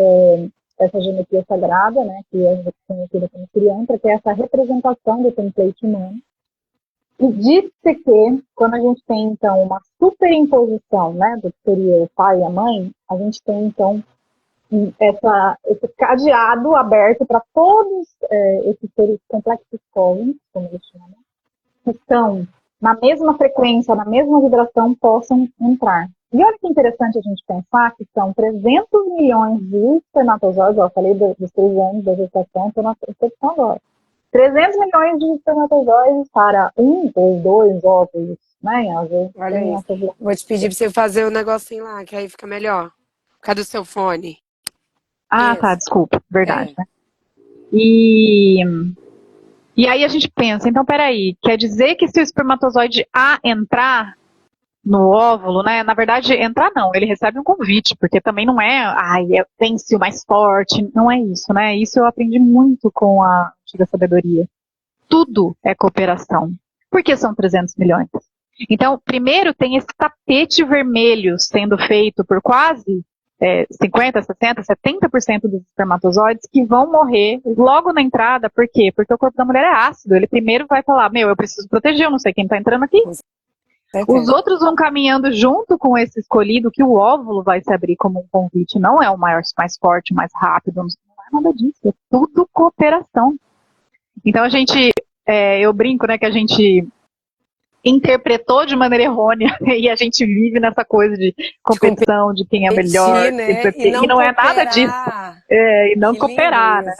essa geometria sagrada, né, que é conhecida como Siriantra, que é essa representação do template humano. E diz-se que, quando a gente tem, então, uma superimposição, né, do que seria o pai e a mãe, a gente tem, então, esse cadeado aberto para todos esses seres complexos cósmicos, como eles chamam, que estão na mesma frequência, na mesma vibração, possam entrar. E olha que interessante a gente pensar que são 300 milhões de espermatozoides, eu falei dos 3 anos da gestação, estou na concepção agora. 300 milhões de espermatozoides para 1 ou 2 óvulos, né? Às vezes, olha isso. Vou te pedir para você fazer o negocinho lá, que aí fica melhor. Cadê o seu fone? Ah, tá, desculpa, verdade, né? E aí a gente pensa, então peraí, quer dizer que se o espermatozoide A entrar no óvulo, né, na verdade entrar não, ele recebe um convite, porque também não vence o mais forte, não é isso, né, isso eu aprendi muito com a antiga sabedoria. Tudo é cooperação, porque são 300 milhões. Então, primeiro tem esse tapete vermelho sendo feito por quase 50, 60, 70% dos espermatozoides que vão morrer logo na entrada. Por quê? Porque o corpo da mulher é ácido. Ele primeiro vai falar, eu preciso proteger, eu não sei quem está entrando aqui. Os outros vão caminhando junto com esse escolhido, que o óvulo vai se abrir como um convite. Não é o mais forte, mais rápido, não é nada disso. É tudo cooperação. Então eu brinco, né, que a gente interpretou de maneira errônea e a gente vive nessa coisa de competição, de quem é melhor, né? E não é nada disso. E não cooperar, né?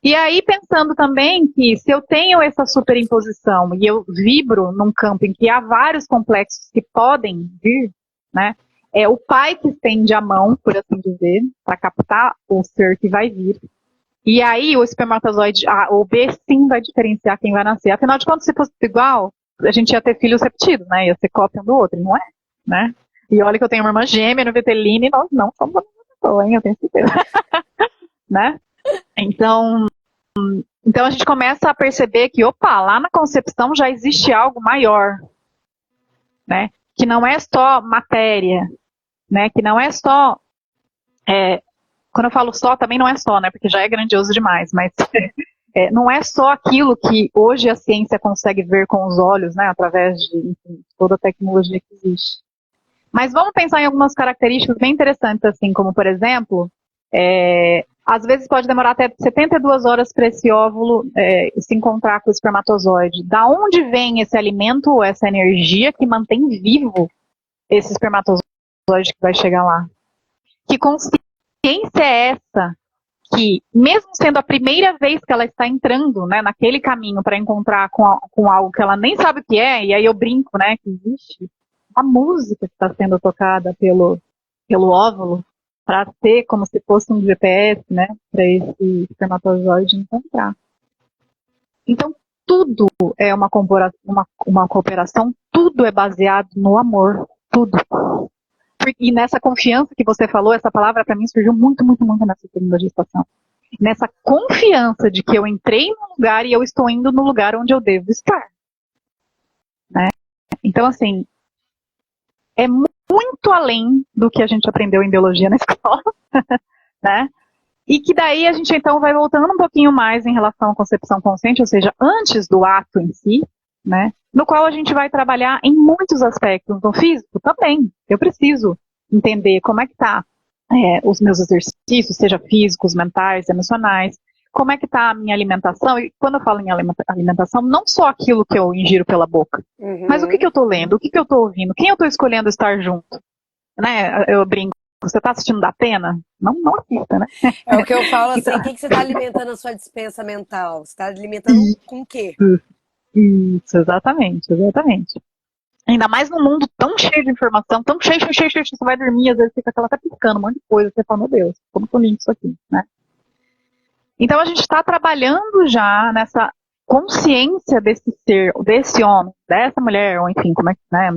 E aí pensando também que se eu tenho essa superimposição e eu vibro num campo em que há vários complexos que podem vir, né? É o pai que estende a mão, por assim dizer, para captar o ser que vai vir. E aí o espermatozoide A ou B sim vai diferenciar quem vai nascer. Afinal de contas, se fosse igual, a gente ia ter filhos repetidos, né? Ia ser cópia um do outro, não é? Né? E olha que eu tenho uma irmã gêmea no Veteline e nós não somos a mesma pessoa, hein? Eu tenho certeza. Né? Então a gente começa a perceber que, opa, lá na concepção já existe algo maior, né? Que não é só matéria, né? Que não é só... quando eu falo só, também não é só, né? Porque já é grandioso demais, mas não é só aquilo que hoje a ciência consegue ver com os olhos, né? Através de, enfim, toda a tecnologia que existe. Mas vamos pensar em algumas características bem interessantes, assim, como, por exemplo, às vezes pode demorar até 72 horas para esse óvulo se encontrar com o espermatozoide. Da onde vem esse alimento, essa energia que mantém vivo esse espermatozoide que vai chegar lá? Que consciência é essa que, mesmo sendo a primeira vez que ela está entrando, né, naquele caminho para encontrar com algo que ela nem sabe o que é, e aí eu brinco, né, que existe a música que está sendo tocada pelo óvulo, para ser como se fosse um GPS, né, para esse espermatozoide encontrar. Então, tudo é uma cooperação, tudo é baseado no amor, tudo. E nessa confiança que você falou, essa palavra para mim surgiu muito, muito, muito nessa segunda gestação. Nessa confiança de que eu entrei num lugar e eu estou indo no lugar onde eu devo estar. Né? Então, assim, é muito além do que a gente aprendeu em biologia na escola, né? E que daí a gente então vai voltando um pouquinho mais em relação à concepção consciente, ou seja, antes do ato em si, né? No qual a gente vai trabalhar em muitos aspectos. No físico também. Eu preciso entender como é que tá os meus exercícios, seja físicos, mentais, emocionais, como é que tá a minha alimentação. E quando eu falo em alimentação, não só aquilo que eu ingiro pela boca, mas o que eu tô lendo, o que eu tô ouvindo, quem eu tô escolhendo estar junto. Né? Eu brinco, você tá assistindo da pena? Não assista, né? É o que eu falo assim, o que você tá alimentando a sua despensa mental? Você tá alimentando com o quê? Isso, exatamente. Ainda mais num mundo tão cheio de informação, tão cheio, você vai dormir, às vezes fica aquela tá piscando um monte de coisa, você fala, meu Deus, como que eu limpo isso aqui, né? Então a gente está trabalhando já nessa consciência desse ser, desse homem, dessa mulher, ou enfim, como é que, né,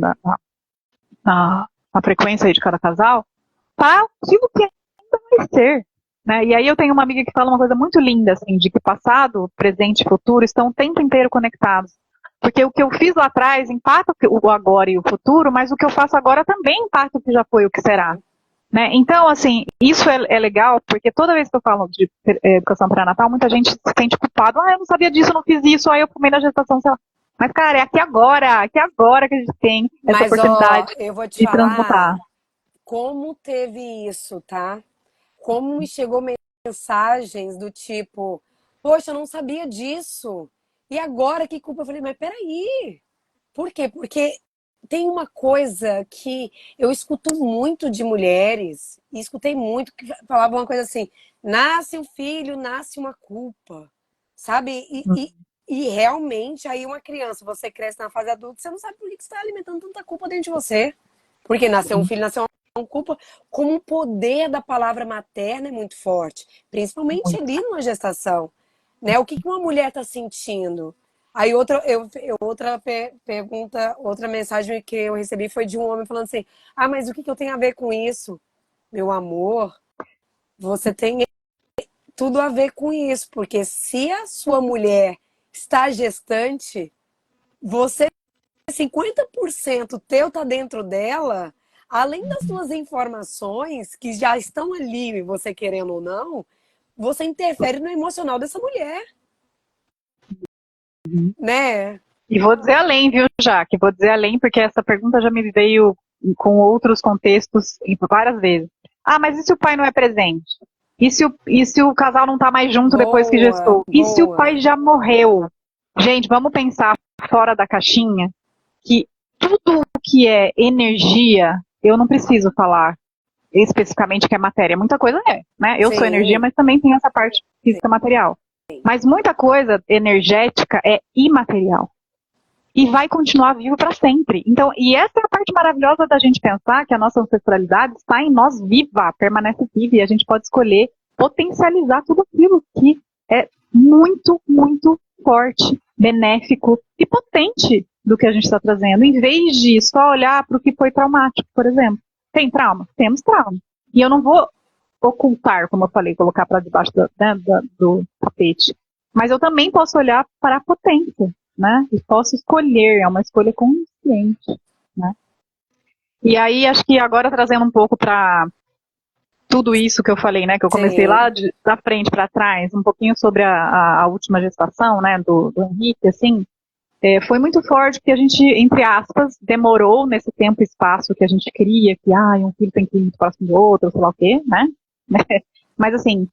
a frequência aí de cada casal, para aquilo que ainda vai ser. Né? E aí eu tenho uma amiga que fala uma coisa muito linda, assim, de que passado, presente e futuro estão o tempo inteiro conectados. Porque o que eu fiz lá atrás impacta o agora e o futuro, mas o que eu faço agora também impacta o que já foi e o que será. Né? Então, assim, isso é legal, porque toda vez que eu falo de educação pré-natal, muita gente se sente culpado. Eu não sabia disso, eu não fiz isso, aí eu fumei na gestação, sei lá. Mas, cara, é aqui agora que a gente tem essa oportunidade eu vou te de falar transmutar. Como teve isso, tá? Como me chegou mensagens do tipo, poxa, eu não sabia disso. E agora que culpa? Eu falei, mas peraí. Por quê? Porque tem uma coisa que eu escuto muito de mulheres, e escutei muito que falavam uma coisa assim: nasce um filho, nasce uma culpa. Sabe? E realmente, aí uma criança, você cresce na fase adulta, você não sabe por que você está alimentando tanta culpa dentro de você. Porque nasceu um filho, nasceu uma culpa. Como o poder da palavra materna é muito forte, principalmente ali numa gestação. Né? O que uma mulher está sentindo? Aí outra pergunta, outra mensagem que eu recebi foi de um homem falando assim: mas o que eu tenho a ver com isso? Meu amor, você tem tudo a ver com isso, porque se a sua mulher está gestante, você 50% teu tá dentro dela, além das suas informações que já estão ali, você querendo ou não, você interfere no emocional dessa mulher. Né? E vou dizer além, viu, Jaque? Vou dizer além, porque essa pergunta já me veio com outros contextos várias vezes. Mas e se o pai não é presente? E se o casal não tá mais junto depois que gestou? E se o pai já morreu? Gente, vamos pensar fora da caixinha que tudo que é energia, eu não preciso falar especificamente que é matéria. Muita coisa né? Eu sou energia, mas também tem essa parte física material. Mas muita coisa energética é imaterial. E vai continuar vivo para sempre. Então, e essa é a parte maravilhosa da gente pensar que a nossa ancestralidade está em nós viva, permanece viva, e a gente pode escolher potencializar tudo aquilo que é muito, muito forte, benéfico e potente do que a gente está trazendo, em vez de só olhar para o que foi traumático, por exemplo. Tem trauma? Temos trauma. E eu não vou ocultar, como eu falei, colocar para debaixo do tapete. Mas eu também posso olhar para a potência, né? E posso escolher, é uma escolha consciente, né? E aí, acho que agora trazendo um pouco para tudo isso que eu falei, né? Que eu comecei lá da frente para trás, um pouquinho sobre a última gestação, né? Do Henrique, assim. Foi muito forte porque a gente, entre aspas, demorou nesse tempo e espaço que a gente queria, que um filho tem que ir muito próximo do outro, sei lá o quê, né? Mas assim,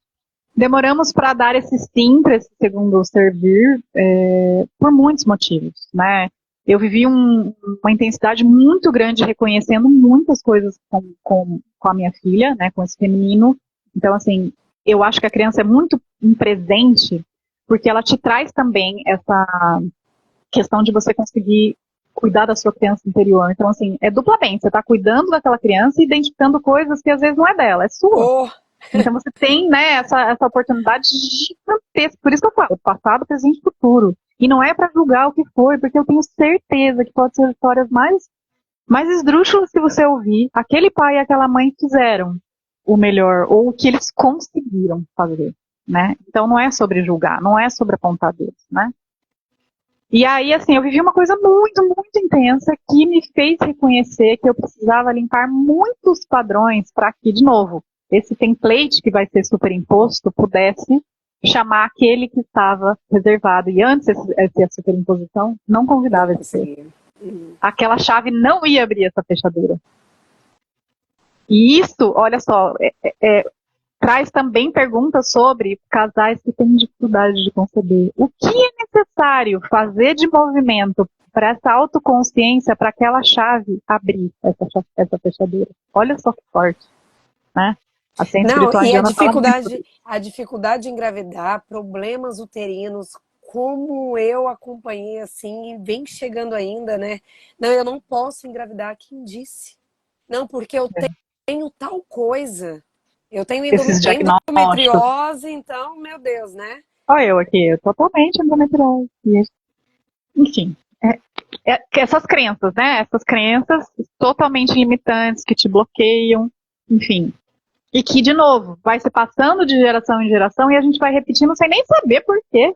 demoramos para dar esse sim para esse segundo servir por muitos motivos, né? Eu vivi uma intensidade muito grande reconhecendo muitas coisas com a minha filha, né? Com esse feminino. Então, assim, eu acho que a criança é muito um presente porque ela te traz também essa questão de você conseguir cuidar da sua criança interior. Então, assim, é duplamente. Você está cuidando daquela criança e identificando coisas que às vezes não é dela, é sua. Então, você tem, né, essa oportunidade gigantesca. Por isso que eu falo, passado, presente e futuro. E não é para julgar o que foi, porque eu tenho certeza que pode ser histórias mais esdrúxulas que você ouvir. Aquele pai e aquela mãe fizeram o melhor, ou o que eles conseguiram fazer, né? Então, não é sobre julgar, não é sobre apontar dedos, né? E aí, assim, eu vivi uma coisa muito, muito intensa que me fez reconhecer que eu precisava limpar muitos padrões para que, de novo, esse template que vai ser superimposto pudesse chamar aquele que estava reservado. E antes essa superimposição não convidava esse ser. Aquela chave não ia abrir essa fechadura. E isso, olha só, traz também perguntas sobre casais que têm dificuldade de conceber. O que é necessário fazer de movimento para essa autoconsciência, para aquela chave abrir essa fechadura? Olha só que forte, né? A ciência espiritual indiana a dificuldade de engravidar, problemas uterinos, como eu acompanhei assim, e vem chegando ainda, né? Não, eu não posso engravidar, quem disse? Não, porque eu tenho tal coisa. Eu tenho endometriose, então, meu Deus, né? Olha eu aqui, totalmente endometriose. Enfim, essas crenças, né? Essas crenças totalmente limitantes, que te bloqueiam, enfim. E que, de novo, vai se passando de geração em geração e a gente vai repetindo sem nem saber por quê.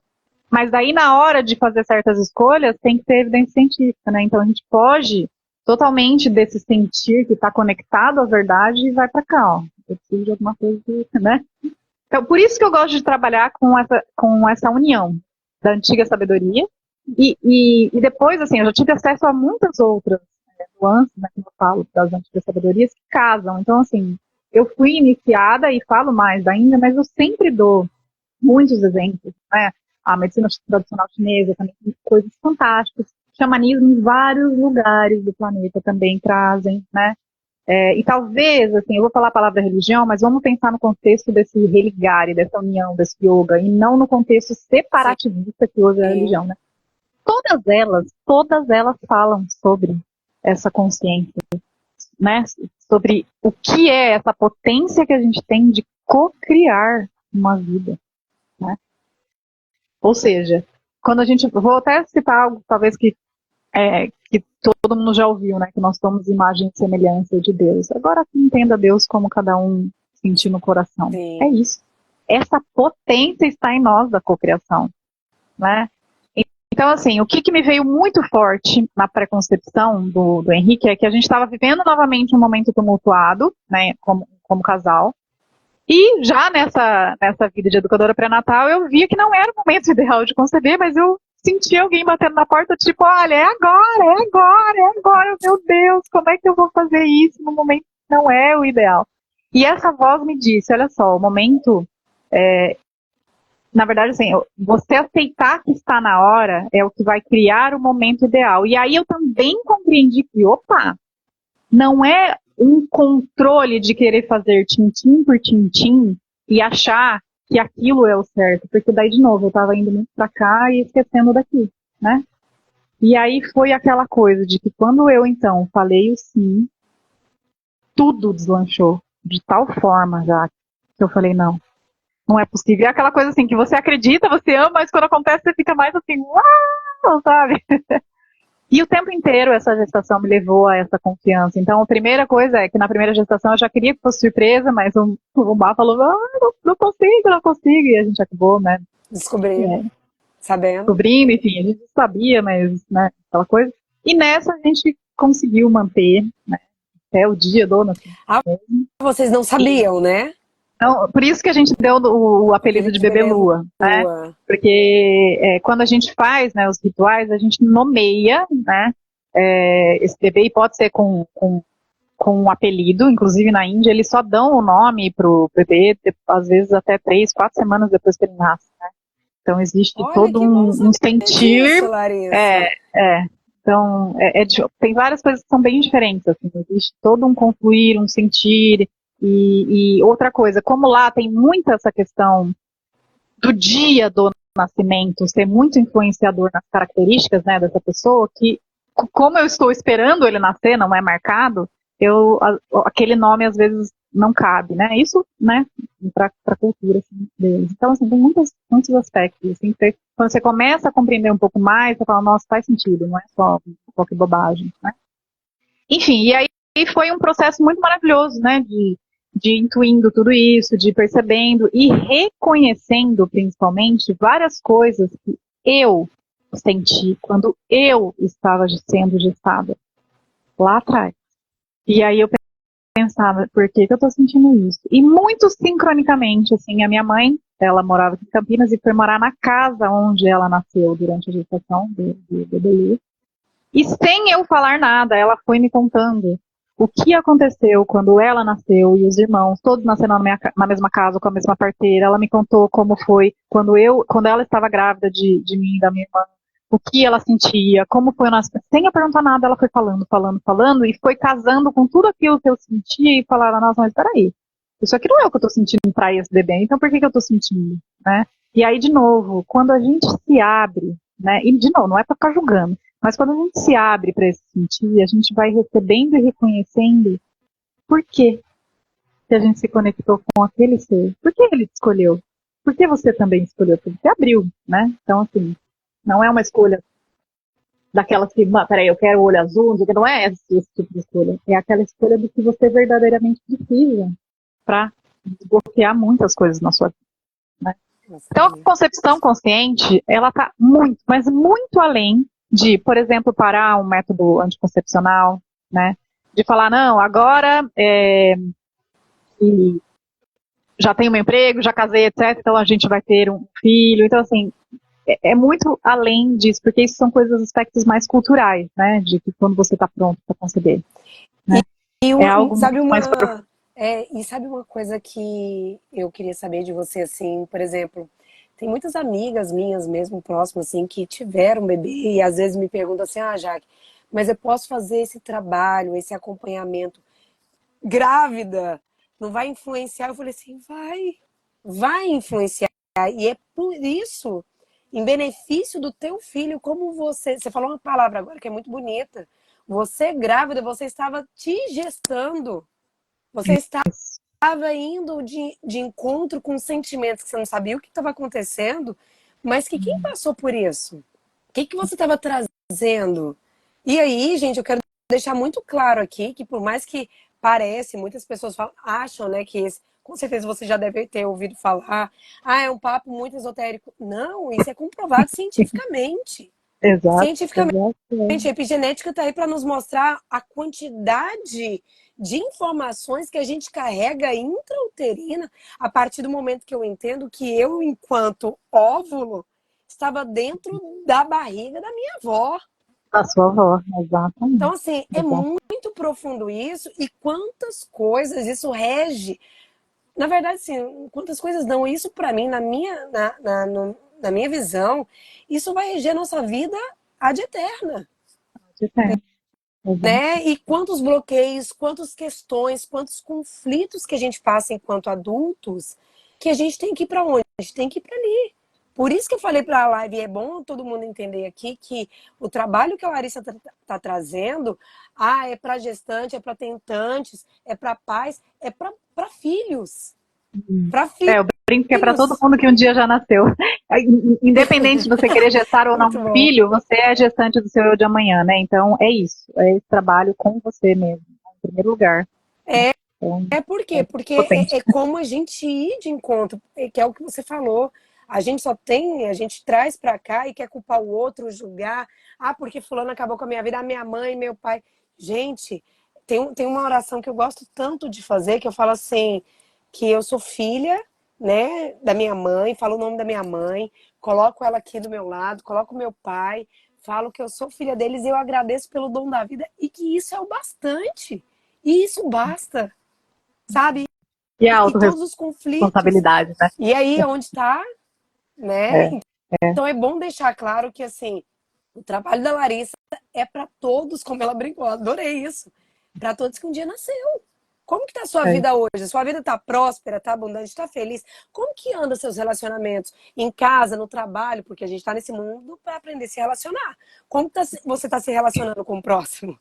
Mas daí, na hora de fazer certas escolhas, tem que ter evidência científica, né? Então, a gente foge totalmente desse sentir que está conectado à verdade e vai para cá, ó. Eu preciso de alguma coisa, né? Então, por isso que eu gosto de trabalhar com essa união da antiga sabedoria e depois, assim, eu já tive acesso a muitas outras nuances, né, que eu falo das antigas sabedorias que casam. Então, assim, eu fui iniciada e falo mais ainda, mas eu sempre dou muitos exemplos, né? A medicina tradicional chinesa também tem coisas fantásticas. Xamanismo em vários lugares do planeta também trazem, né? E talvez, assim, eu vou falar a palavra religião, mas vamos pensar no contexto desse religare, dessa união, desse yoga, e não no contexto separativista que hoje é a religião, né? Todas elas falam sobre essa consciência, né? Sobre o que é essa potência que a gente tem de co-criar uma vida, né? Ou seja, quando a gente... Vou até citar algo, talvez, que todo mundo já ouviu, né? Que nós somos imagem e semelhança de Deus. Agora, entenda Deus como cada um sentir no coração. Sim. É isso. Essa potência está em nós da cocriação, né? Então, assim, o que me veio muito forte na pré-concepção do Henrique é que a gente estava vivendo novamente um momento tumultuado, né? Como casal. E já nessa vida de educadora pré-natal, eu via que não era o momento ideal de conceber, mas eu senti alguém batendo na porta, tipo, olha, é agora, meu Deus, como é que eu vou fazer isso no momento que não é o ideal? E essa voz me disse, olha só, o momento, na verdade, assim, você aceitar que está na hora é o que vai criar o momento ideal. E aí eu também compreendi que, opa, não é um controle de querer fazer tintim por tintim e achar que aquilo é o certo, porque daí, de novo, eu estava indo muito para cá e esquecendo daqui, né? E aí foi aquela coisa de que quando eu, então, falei o sim, tudo deslanchou de tal forma já, que eu falei, não é possível. É aquela coisa assim, que você acredita, você ama, mas quando acontece você fica mais assim, uau, sabe? E o tempo inteiro essa gestação me levou a essa confiança. Então, a primeira coisa é que na primeira gestação eu já queria que fosse surpresa, mas o Mar falou, não consigo, não consigo. E a gente acabou, né, Descobrindo, sabendo. descobrindo, enfim, a gente sabia, mas, né, aquela coisa. E nessa a gente conseguiu manter, né, até o dia do nascimento. Ah, vocês não sabiam, né? Então, por isso que a gente deu o apelido de Bebê Lua, né? Porque quando a gente faz, né, os rituais, a gente nomeia, né, esse bebê, e pode ser com um apelido, inclusive na Índia eles só dão o nome pro bebê, às vezes até 3, 4 semanas depois que ele nasce, né? Então existe Olha, todo um sentir. Disso, Larissa. Então, tem várias coisas que são bem diferentes, assim, existe todo um confluir, um sentir, e outra coisa, como lá tem muita essa questão do dia do nascimento ser muito influenciador nas características, né, dessa pessoa, que como eu estou esperando ele nascer, não é marcado, aquele nome às vezes não cabe, né, isso, né, para a cultura assim, deles. Então, assim, tem muitos aspectos, assim, quando você começa a compreender um pouco mais, você fala, nossa, faz sentido, não é só qualquer bobagem, né. Enfim, e aí foi um processo muito maravilhoso, né, de intuindo tudo isso, de percebendo e reconhecendo, principalmente, várias coisas que eu senti quando eu estava sendo gestada, lá atrás. E aí eu pensava, por que eu estou sentindo isso? E muito sincronicamente, assim, a minha mãe, ela morava em Campinas e foi morar na casa onde ela nasceu durante a gestação do bebê. E sem eu falar nada, ela foi me contando o que aconteceu quando ela nasceu e os irmãos, todos nasceram na mesma casa, com a mesma parteira. Ela me contou como foi quando ela estava grávida de mim e da minha irmã, o que ela sentia, como foi o nascimento. Sem eu perguntar nada, ela foi falando, e foi casando com tudo aquilo que eu sentia e falava, nossa, mas peraí, isso aqui não é o que eu estou sentindo para esse bebê, então por que eu estou sentindo, né? E aí, de novo, quando a gente se abre, né, e de novo, não é para ficar julgando, mas quando a gente se abre para esse sentir, a gente vai recebendo e reconhecendo por que a gente se conectou com aquele ser. Por que ele te escolheu? Por que você também escolheu? Porque você abriu, né? Então, assim, não é uma escolha daquelas que, peraí, eu quero o olho azul, não é esse tipo de escolha. É aquela escolha do que você verdadeiramente precisa para desbloquear muitas coisas na sua vida, né? Então, a concepção consciente, ela está muito, mas muito além de, por exemplo, parar um método anticoncepcional, né? De falar, não, agora já tenho meu emprego, já casei, etc., então a gente vai ter um filho. Então, assim, é muito além disso, porque isso são coisas, aspectos mais culturais, né? De que quando você está pronto para conceber. Né? É algo mais profundo. E sabe uma coisa que eu queria saber de você, assim, por exemplo, tem muitas amigas minhas mesmo, próximas, assim, que tiveram bebê e às vezes me perguntam assim, Jaque, mas eu posso fazer esse trabalho, esse acompanhamento grávida? Não vai influenciar? Eu falei assim, vai influenciar. E é por isso, em benefício do teu filho, como você falou uma palavra agora que é muito bonita, você grávida, você estava te gestando, você estava indo de encontro com sentimentos que você não sabia o que estava acontecendo, mas que quem passou por isso? O que você estava trazendo? E aí, gente, eu quero deixar muito claro aqui que por mais que parece, muitas pessoas acham, né, que com certeza você já deve ter ouvido falar, é um papo muito esotérico. Não, isso é comprovado cientificamente. Exato. Cientificamente, a epigenética está aí para nos mostrar a quantidade de informações que a gente carrega intrauterina a partir do momento que eu entendo que eu, enquanto óvulo, estava dentro da barriga da minha avó. Da sua avó, exatamente. Então, assim, é muito profundo isso, e quantas coisas isso rege. Na verdade, assim, quantas coisas não, isso para mim, na minha visão, isso vai reger a nossa vida ad eterna. Né? E quantos bloqueios, quantas questões, quantos conflitos que a gente passa enquanto adultos, que a gente tem que ir para onde? A gente tem que ir para ali. Por isso que eu falei para a live, e é bom todo mundo entender aqui que o trabalho que a Larissa tá trazendo, é para gestante, é para tentantes, é para pais, é para filhos. Para Eu brinco que é para todo mundo que um dia já nasceu. Independente de você querer gestar ou não um filho, você é gestante do seu eu de amanhã, né? Então é isso, é esse trabalho com você mesmo, em primeiro lugar. Por quê? Porque potente. é como a gente ir de encontro, que é o que você falou. A gente traz pra cá e quer culpar o outro, julgar. Ah, porque fulano acabou com a minha vida, a minha mãe, meu pai. Gente, tem uma oração que eu gosto tanto de fazer, que eu falo assim, que eu sou filha, né, da minha mãe, falo o nome da minha mãe, coloco ela aqui do meu lado, coloco meu pai, falo que eu sou filha deles e eu agradeço pelo dom da vida e que isso é o bastante. E isso basta, sabe? E a E todos os conflitos. autorresponsabilidade, né? E aí é onde está, né? É. Então é bom deixar claro que assim, o trabalho da Larissa é para todos, como ela brincou, eu adorei isso. Para todos que um dia nasceu. Como que tá a sua vida hoje? Sua vida tá próspera, tá abundante, tá feliz? Como que anda seus relacionamentos em casa, no trabalho? Porque a gente tá nesse mundo para aprender a se relacionar. Como você tá se relacionando com o próximo?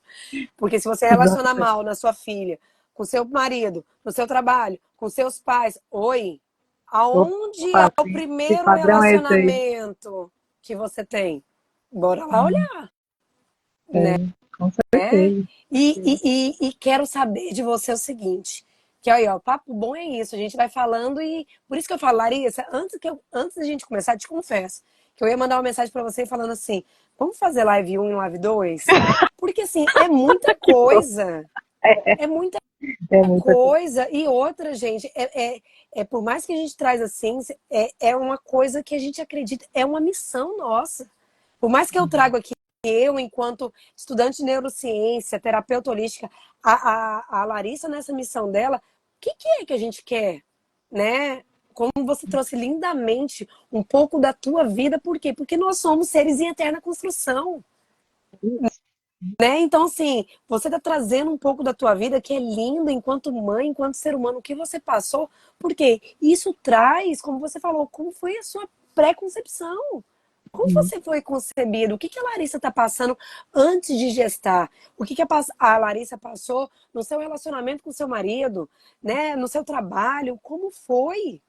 Porque se você relacionar mal na sua filha, com seu marido, no seu trabalho, com seus pais, oi, aonde é o primeiro relacionamento que você tem? Bora lá olhar, né? Com certeza. E quero saber de você o seguinte, que aí, ó, papo bom é isso, a gente vai falando e por isso que eu falo, Larissa, antes da gente começar, te confesso, que eu ia mandar uma mensagem para você falando assim, vamos fazer live 1 e live 2? Porque assim, é muita coisa. É muita coisa. E outra, gente, por mais que a gente traz assim, é uma coisa que a gente acredita, é uma missão nossa. Por mais que eu trago aqui, eu, enquanto estudante de neurociência, terapeuta holística, a Larissa nessa missão dela, o que é que a gente quer? Né? Como você trouxe lindamente um pouco da tua vida, por quê? Porque nós somos seres em eterna construção. Né? Então, assim, você está trazendo um pouco da tua vida que é lindo enquanto mãe, enquanto ser humano, o que você passou, porque isso traz, como você falou, como foi a sua pré-concepção. Como você foi concebido? O que a Larissa está passando antes de gestar? O que a Larissa passou no seu relacionamento com o seu marido, né? No seu trabalho? Como foi?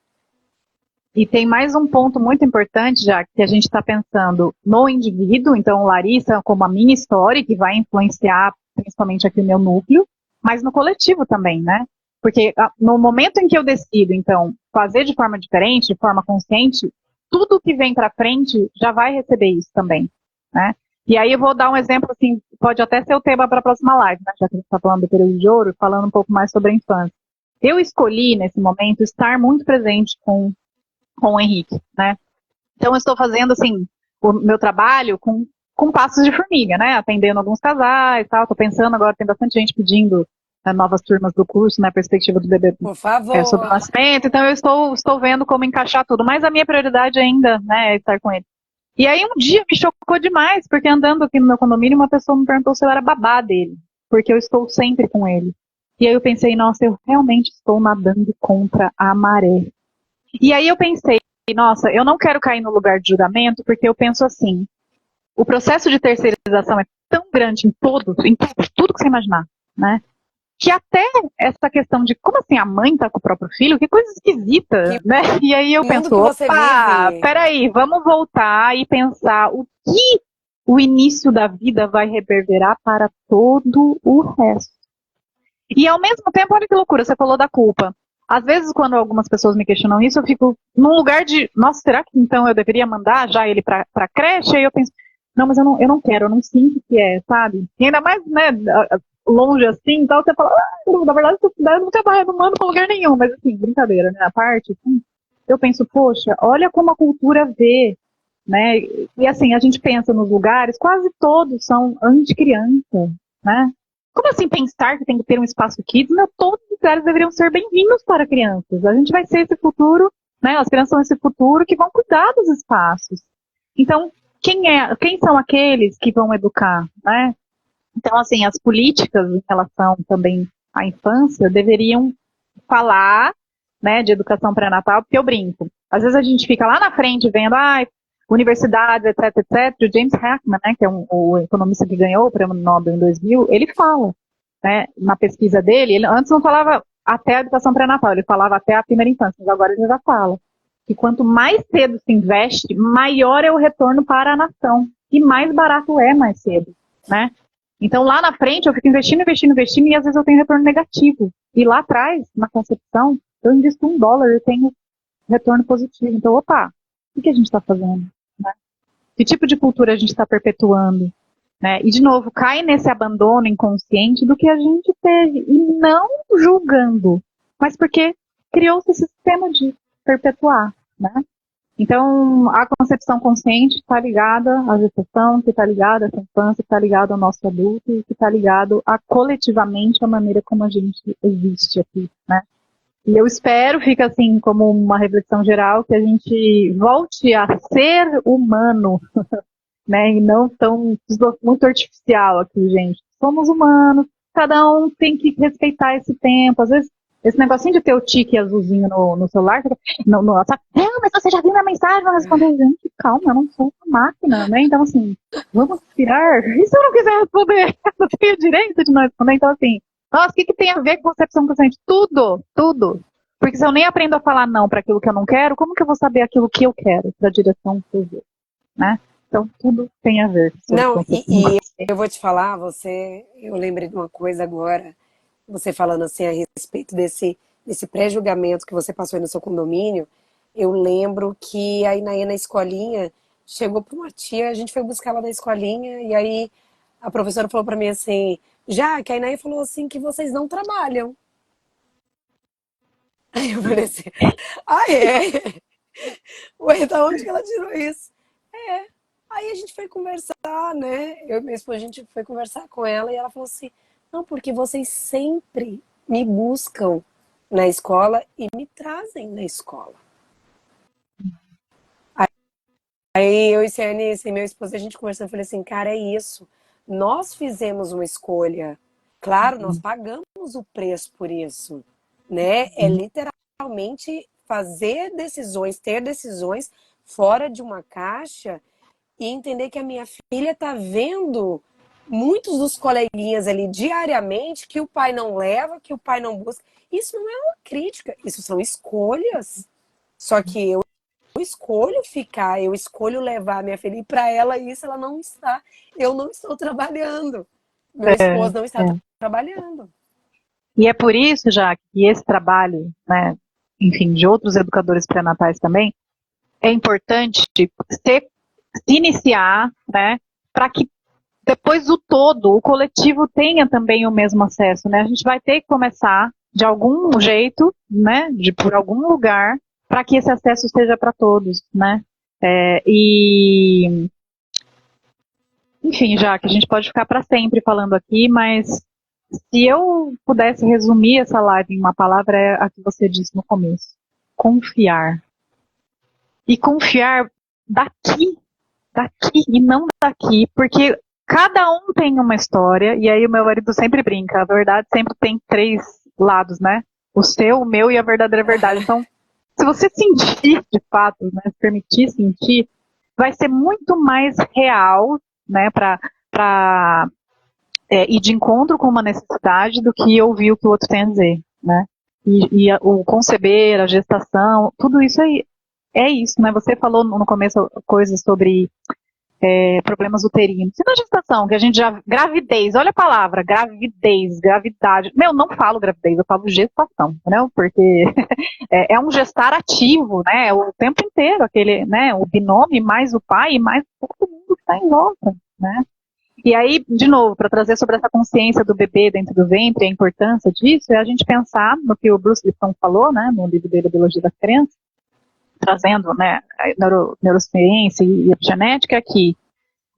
E tem mais um ponto muito importante, já que a gente está pensando no indivíduo, então Larissa como a minha história, que vai influenciar principalmente aqui o meu núcleo, mas no coletivo também, né? Porque no momento em que eu decido, então, fazer de forma diferente, de forma consciente, tudo que vem para frente já vai receber isso também, né? E aí eu vou dar um exemplo, assim, pode até ser o tema para a próxima live, né? Já que a gente está falando do período de ouro, falando um pouco mais sobre a infância. Eu escolhi, nesse momento, estar muito presente com o Henrique, né? Então eu estou fazendo, assim, o meu trabalho com passos de formiga, né? Atendendo alguns casais e tal. Estou pensando agora, tem bastante gente pedindo novas turmas do curso, né? Perspectiva do bebê Por favor. Sobre o nascimento. Então eu estou vendo como encaixar tudo. Mas a minha prioridade ainda, né, é estar com ele. E aí um dia me chocou demais, porque andando aqui no meu condomínio, uma pessoa me perguntou se eu era babá dele. Porque eu estou sempre com ele. E aí eu pensei, nossa, eu realmente estou nadando contra a maré. E aí eu pensei, nossa, eu não quero cair no lugar de julgamento, porque eu penso assim, o processo de terceirização é tão grande em tudo que você imaginar, né? Que até essa questão de como assim a mãe tá com o próprio filho, que coisa esquisita, né? E aí eu penso, opa, peraí, vamos voltar e pensar o que o início da vida vai reverberar para todo o resto. E ao mesmo tempo, olha que loucura, você falou da culpa. Às vezes, quando algumas pessoas me questionam isso, eu fico num lugar de, nossa, será que então eu deveria mandar já ele pra creche? Aí eu penso, não, mas eu não quero, eu não sinto que é, sabe? E ainda mais, né, longe assim, então você fala, na verdade, se eu puder, não trabalho, não mando pra lugar nenhum, mas assim, brincadeira, né, a parte, assim, eu penso, poxa, olha como a cultura vê, né, e assim, a gente pensa nos lugares, quase todos são anti-criança, né? Como assim pensar que tem que ter um espaço kids? Meu, todos os lugares deveriam ser bem-vindos para crianças. A gente vai ser esse futuro, né? As crianças são esse futuro que vão cuidar dos espaços. Então, quem são aqueles que vão educar, né? Então, assim, as políticas em relação também à infância deveriam falar, né, de educação pré-natal, porque eu brinco. Às vezes a gente fica lá na frente vendo, universidades, etc, etc. O James Heckman, né, que é o economista que ganhou o prêmio Nobel em 2000, ele fala, né, na pesquisa dele, ele antes não falava até a educação pré-natal, ele falava até a primeira infância, mas agora ele já fala que quanto mais cedo se investe, maior é o retorno para a nação, e mais barato é mais cedo, né? Então lá na frente eu fico investindo, e às vezes eu tenho retorno negativo. E lá atrás, na concepção, eu invisto $1 e tenho retorno positivo. Então, opa, o que a gente está fazendo? Né? Que tipo de cultura a gente está perpetuando? Né? E, de novo, cai nesse abandono inconsciente do que a gente teve. E não julgando, mas porque criou-se esse sistema de perpetuar. Né? Então, a concepção consciente está ligada à gestação, que está ligada a essa infância, que está ligada ao nosso adulto e que está ligado a coletivamente a maneira como a gente existe aqui. Né? E eu espero, fica assim como uma reflexão geral, que a gente volte a ser humano, né? E não tão muito artificial aqui, gente. Somos humanos, cada um tem que respeitar esse tempo. Às vezes, esse negocinho de ter o tique azulzinho no celular, no WhatsApp, não, mas você já viu minha mensagem, não respondeu. Gente, calma, eu não sou uma máquina, né? Então, assim, vamos respirar. E se eu não quiser responder? Eu tenho direito de não responder. Então, assim, nossa, o que tem a ver com concepção consciente? Tudo, tudo. Porque se eu nem aprendo a falar não para aquilo que eu não quero, como que eu vou saber aquilo que eu quero, da direção que eu vou, né? Então, tudo tem a ver. Não, e eu vou te falar, eu lembrei de uma coisa agora, você falando assim a respeito desse pré-julgamento que você passou aí no seu condomínio. Eu lembro que a Inaê na escolinha chegou para uma tia, a gente foi buscar ela na escolinha, e aí a professora falou para mim assim, já que a Inaê falou assim que vocês não trabalham. Aí eu falei assim, é? Ué, da onde que ela tirou isso? É. Aí a gente foi conversar, né? Eu e minha esposa, a gente foi conversar com ela e ela falou assim, não, porque vocês sempre me buscam na escola e me trazem na escola. Aí eu e Ciane, e meu esposo, a gente conversando, eu falei assim, cara, é isso. Nós fizemos uma escolha. Claro, nós pagamos o preço por isso, né? É literalmente fazer decisões, ter decisões fora de uma caixa e entender que a minha filha tá vendo muitos dos coleguinhas ali diariamente que o pai não leva, que o pai não busca. Isso não é uma crítica, isso são escolhas. Só que eu escolho ficar, eu escolho levar a minha filha e para ela isso ela não está. Eu não estou trabalhando. Meu esposo não está trabalhando. E é por isso, já que esse trabalho, né, enfim, de outros educadores pré-natais também, é importante se iniciar, né, para que depois o todo, o coletivo tenha também o mesmo acesso, né? A gente vai ter que começar de algum jeito, né, por algum lugar, para que esse acesso seja para todos, né? Enfim, já que a gente pode ficar para sempre falando aqui, mas se eu pudesse resumir essa live em uma palavra, é a que você disse no começo: confiar. E confiar daqui e não daqui, porque cada um tem uma história, e aí o meu marido sempre brinca, a verdade sempre tem 3 lados, né? O seu, o meu e a verdadeira verdade. Então, se você sentir de fato, né, se permitir sentir, vai ser muito mais real, né, para ir de encontro com uma necessidade do que ouvir o que o outro tem a dizer, né? E o conceber, a gestação, tudo isso aí é isso, né? Você falou no começo coisas sobre problemas uterinos. E na gestação, que a gente já... Gravidez, olha a palavra, gravidez, gravidade. Não falo gravidez, eu falo gestação, entendeu? Porque é um gestar ativo, né? O tempo inteiro, aquele, né? O binômio mais o pai, mais todo mundo que está em volta, né? E aí, de novo, para trazer sobre essa consciência do bebê dentro do ventre, a importância disso, é a gente pensar no que o Bruce Lipton falou, né? No livro dele, A Biologia das Crianças, trazendo, né, a neurociência e a genética, que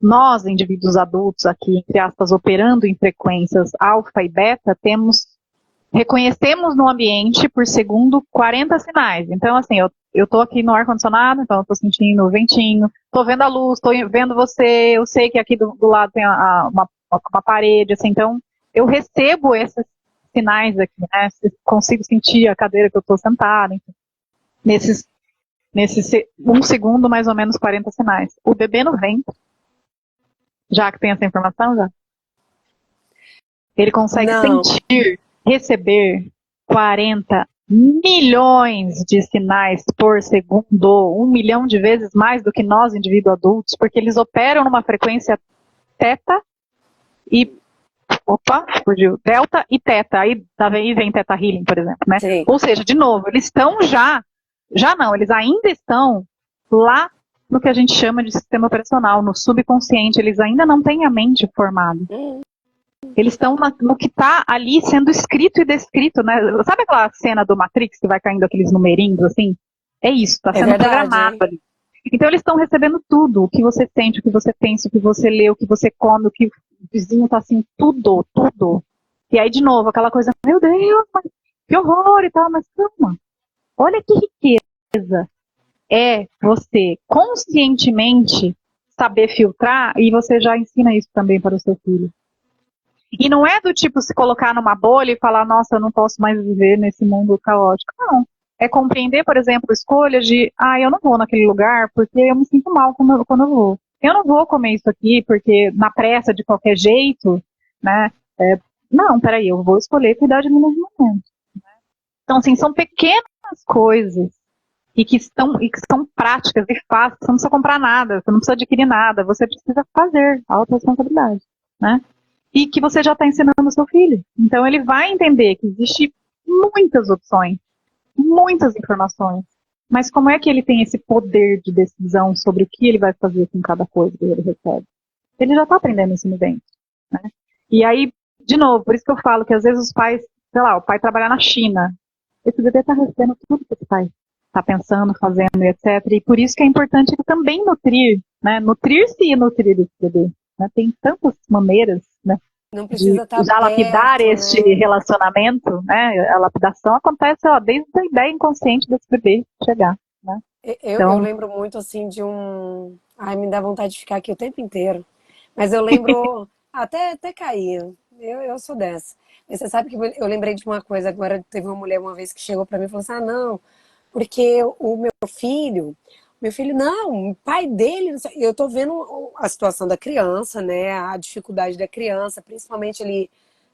nós, indivíduos adultos aqui, entre aspas, operando em frequências alfa e beta, reconhecemos no ambiente por segundo 40 sinais. Então, assim, eu tô aqui no ar-condicionado, então eu tô sentindo o ventinho, tô vendo a luz, tô vendo você, eu sei que aqui do lado tem uma parede, assim, então eu recebo esses sinais aqui, né, consigo sentir a cadeira que eu tô sentada, enfim, nesse 1 segundo, mais ou menos 40 sinais. O bebê no ventre, já que tem essa informação, já? Ele consegue sentir, receber 40 milhões de sinais por segundo, 1 milhão de vezes mais do que nós, indivíduos adultos, porque eles operam numa frequência teta e fugiu, delta e teta, aí vem teta healing, por exemplo, né? Sim. Ou seja, de novo, eles estão eles ainda estão lá no que a gente chama de sistema operacional, no subconsciente, eles ainda não têm a mente formada. Eles estão no que está ali sendo escrito e descrito, né? Sabe aquela cena do Matrix que vai caindo aqueles numerinhos, assim? É isso, está sendo programado ali. Então eles estão recebendo tudo, o que você sente, o que você pensa, o que você lê, o que você come, o que o vizinho está assim, tudo. E aí, de novo, aquela coisa, meu Deus, mas que horror e tal, mas calma. Olha que riqueza é você conscientemente saber filtrar, e você já ensina isso também para o seu filho. E não é do tipo se colocar numa bolha e falar, nossa, eu não posso mais viver nesse mundo caótico. Não. É compreender, por exemplo, escolhas de, eu não vou naquele lugar porque eu me sinto mal quando eu vou. Eu não vou comer isso aqui porque na pressa, de qualquer jeito, né? Não, peraí, eu vou escolher cuidar de mim nesse momento. Então, assim, são pequenas coisas e que são práticas e fáceis. Você não precisa comprar nada, você não precisa adquirir nada, você precisa fazer a autorresponsabilidade, né? E que você já está ensinando ao seu filho. Então ele vai entender que existe muitas opções, muitas informações, mas como é que ele tem esse poder de decisão sobre o que ele vai fazer com cada coisa que ele recebe? Ele já está aprendendo isso no dentro, né? E aí, de novo, por isso que eu falo que às vezes os pais, sei lá, o pai trabalhar na China, esse bebê está recebendo tudo que esse pai está pensando, fazendo, etc. E por isso que é importante ele também nutrir, né? Nutrir-se e nutrir esse bebê. Né? Tem tantas maneiras, né, Não precisa estar já lapidar perto, este né? relacionamento, né? A lapidação acontece desde a ideia inconsciente desse bebê chegar, né? Eu lembro muito assim de um... Ai, me dá vontade de ficar aqui o tempo inteiro. Mas eu lembro até cair. Eu sou dessa. Mas você sabe que eu lembrei de uma coisa agora. Teve uma mulher uma vez que chegou pra mim e falou assim: não, porque o meu filho, não, o pai dele, não sei. Eu tô vendo a situação da criança, né? A dificuldade da criança, principalmente ali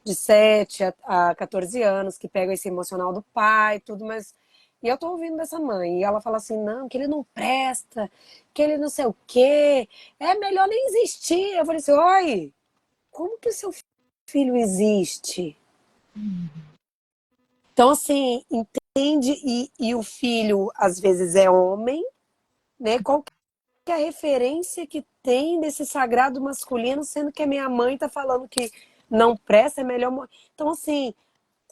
de 7 a 14 anos, que pega esse emocional do pai, tudo, mas. E eu tô ouvindo dessa mãe, e ela fala assim: não, que ele não presta, que ele não sei o quê, é melhor nem existir. Eu falei assim: oi, como que o seu filho existe? Então, assim, entende, e o filho às vezes é homem, né? Qual que é a referência que tem desse sagrado masculino, sendo que a minha mãe tá falando que não presta, é melhor. Então, assim,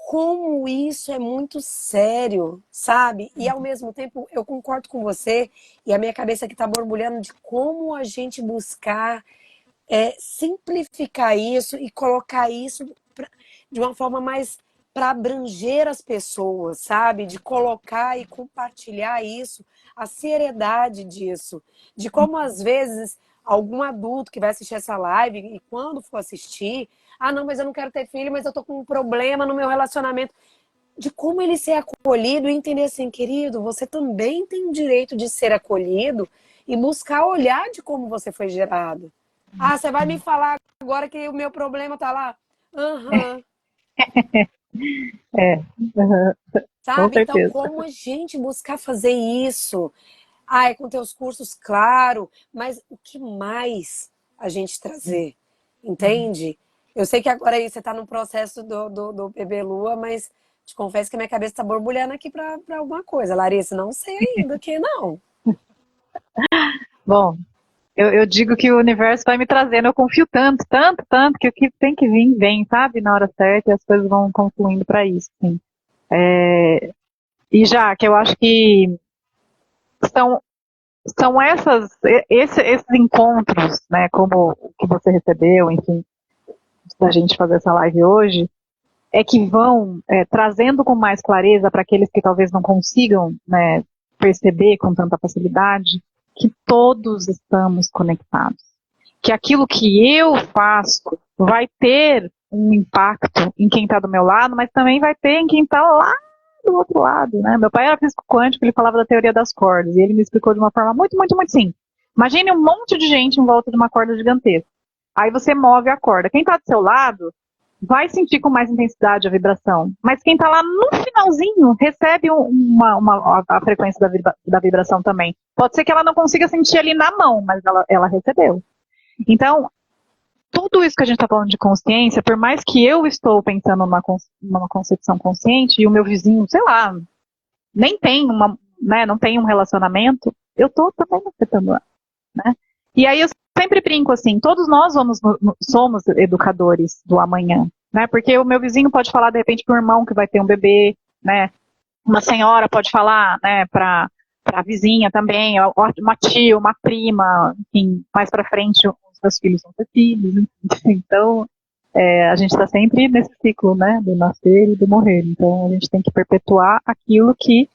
como isso é muito sério, sabe? E ao mesmo tempo eu concordo com você, e a minha cabeça que tá borbulhando de como a gente buscar simplificar isso e colocar isso de uma forma mais para abranger as pessoas, sabe? De colocar e compartilhar isso, a seriedade disso, de como às vezes algum adulto que vai assistir essa live e quando for assistir, não, mas eu não quero ter filho, mas eu tô com um problema no meu relacionamento, de como ele ser acolhido e entender assim, querido, você também tem o direito de ser acolhido e buscar olhar de como você foi gerado. Você vai me falar agora que o meu problema tá lá? Aham. Com Sabe? Então, certeza. como a gente buscar fazer isso? É com teus cursos, claro, mas o que mais a gente trazer? Entende? Eu sei que agora aí você tá no processo do bebê Lua, mas te confesso que minha cabeça tá borbulhando aqui pra alguma coisa. Larissa, não sei ainda o que não. Bom, eu digo que o universo vai me trazendo, eu confio tanto, que o que tem que vir, vem, sabe? Na hora certa e as coisas vão concluindo para isso, sim. E já que eu acho que são esses encontros, né, como o que você recebeu, enfim, da gente fazer essa live hoje, é que vão trazendo com mais clareza para aqueles que talvez não consigam, né, perceber com tanta facilidade, que todos estamos conectados. Que aquilo que eu faço vai ter um impacto em quem está do meu lado, mas também vai ter em quem está lá do outro lado, né? Meu pai era físico quântico, ele falava da teoria das cordas, e ele me explicou de uma forma muito, muito, muito simples. Imagine um monte de gente em volta de uma corda gigantesca. Aí você move a corda. Quem está do seu lado vai sentir com mais intensidade a vibração. Mas quem está lá no finalzinho recebe a frequência da vibração também. Pode ser que ela não consiga sentir ali na mão, mas ela recebeu. Então, tudo isso que a gente está falando de consciência, por mais que eu estou pensando numa concepção consciente e o meu vizinho, sei lá, nem tem não tem um relacionamento, eu estou também afetando ela, né? E aí eu sempre brinco assim, todos nós somos educadores do amanhã, né? Porque o meu vizinho pode falar de repente para o irmão que vai ter um bebê, né? Uma senhora pode falar, né, para a vizinha também, uma tia, uma prima, enfim, mais para frente os meus filhos vão ter filhos, então a gente está sempre nesse ciclo, né, do nascer e do morrer. Então a gente tem que perpetuar aquilo que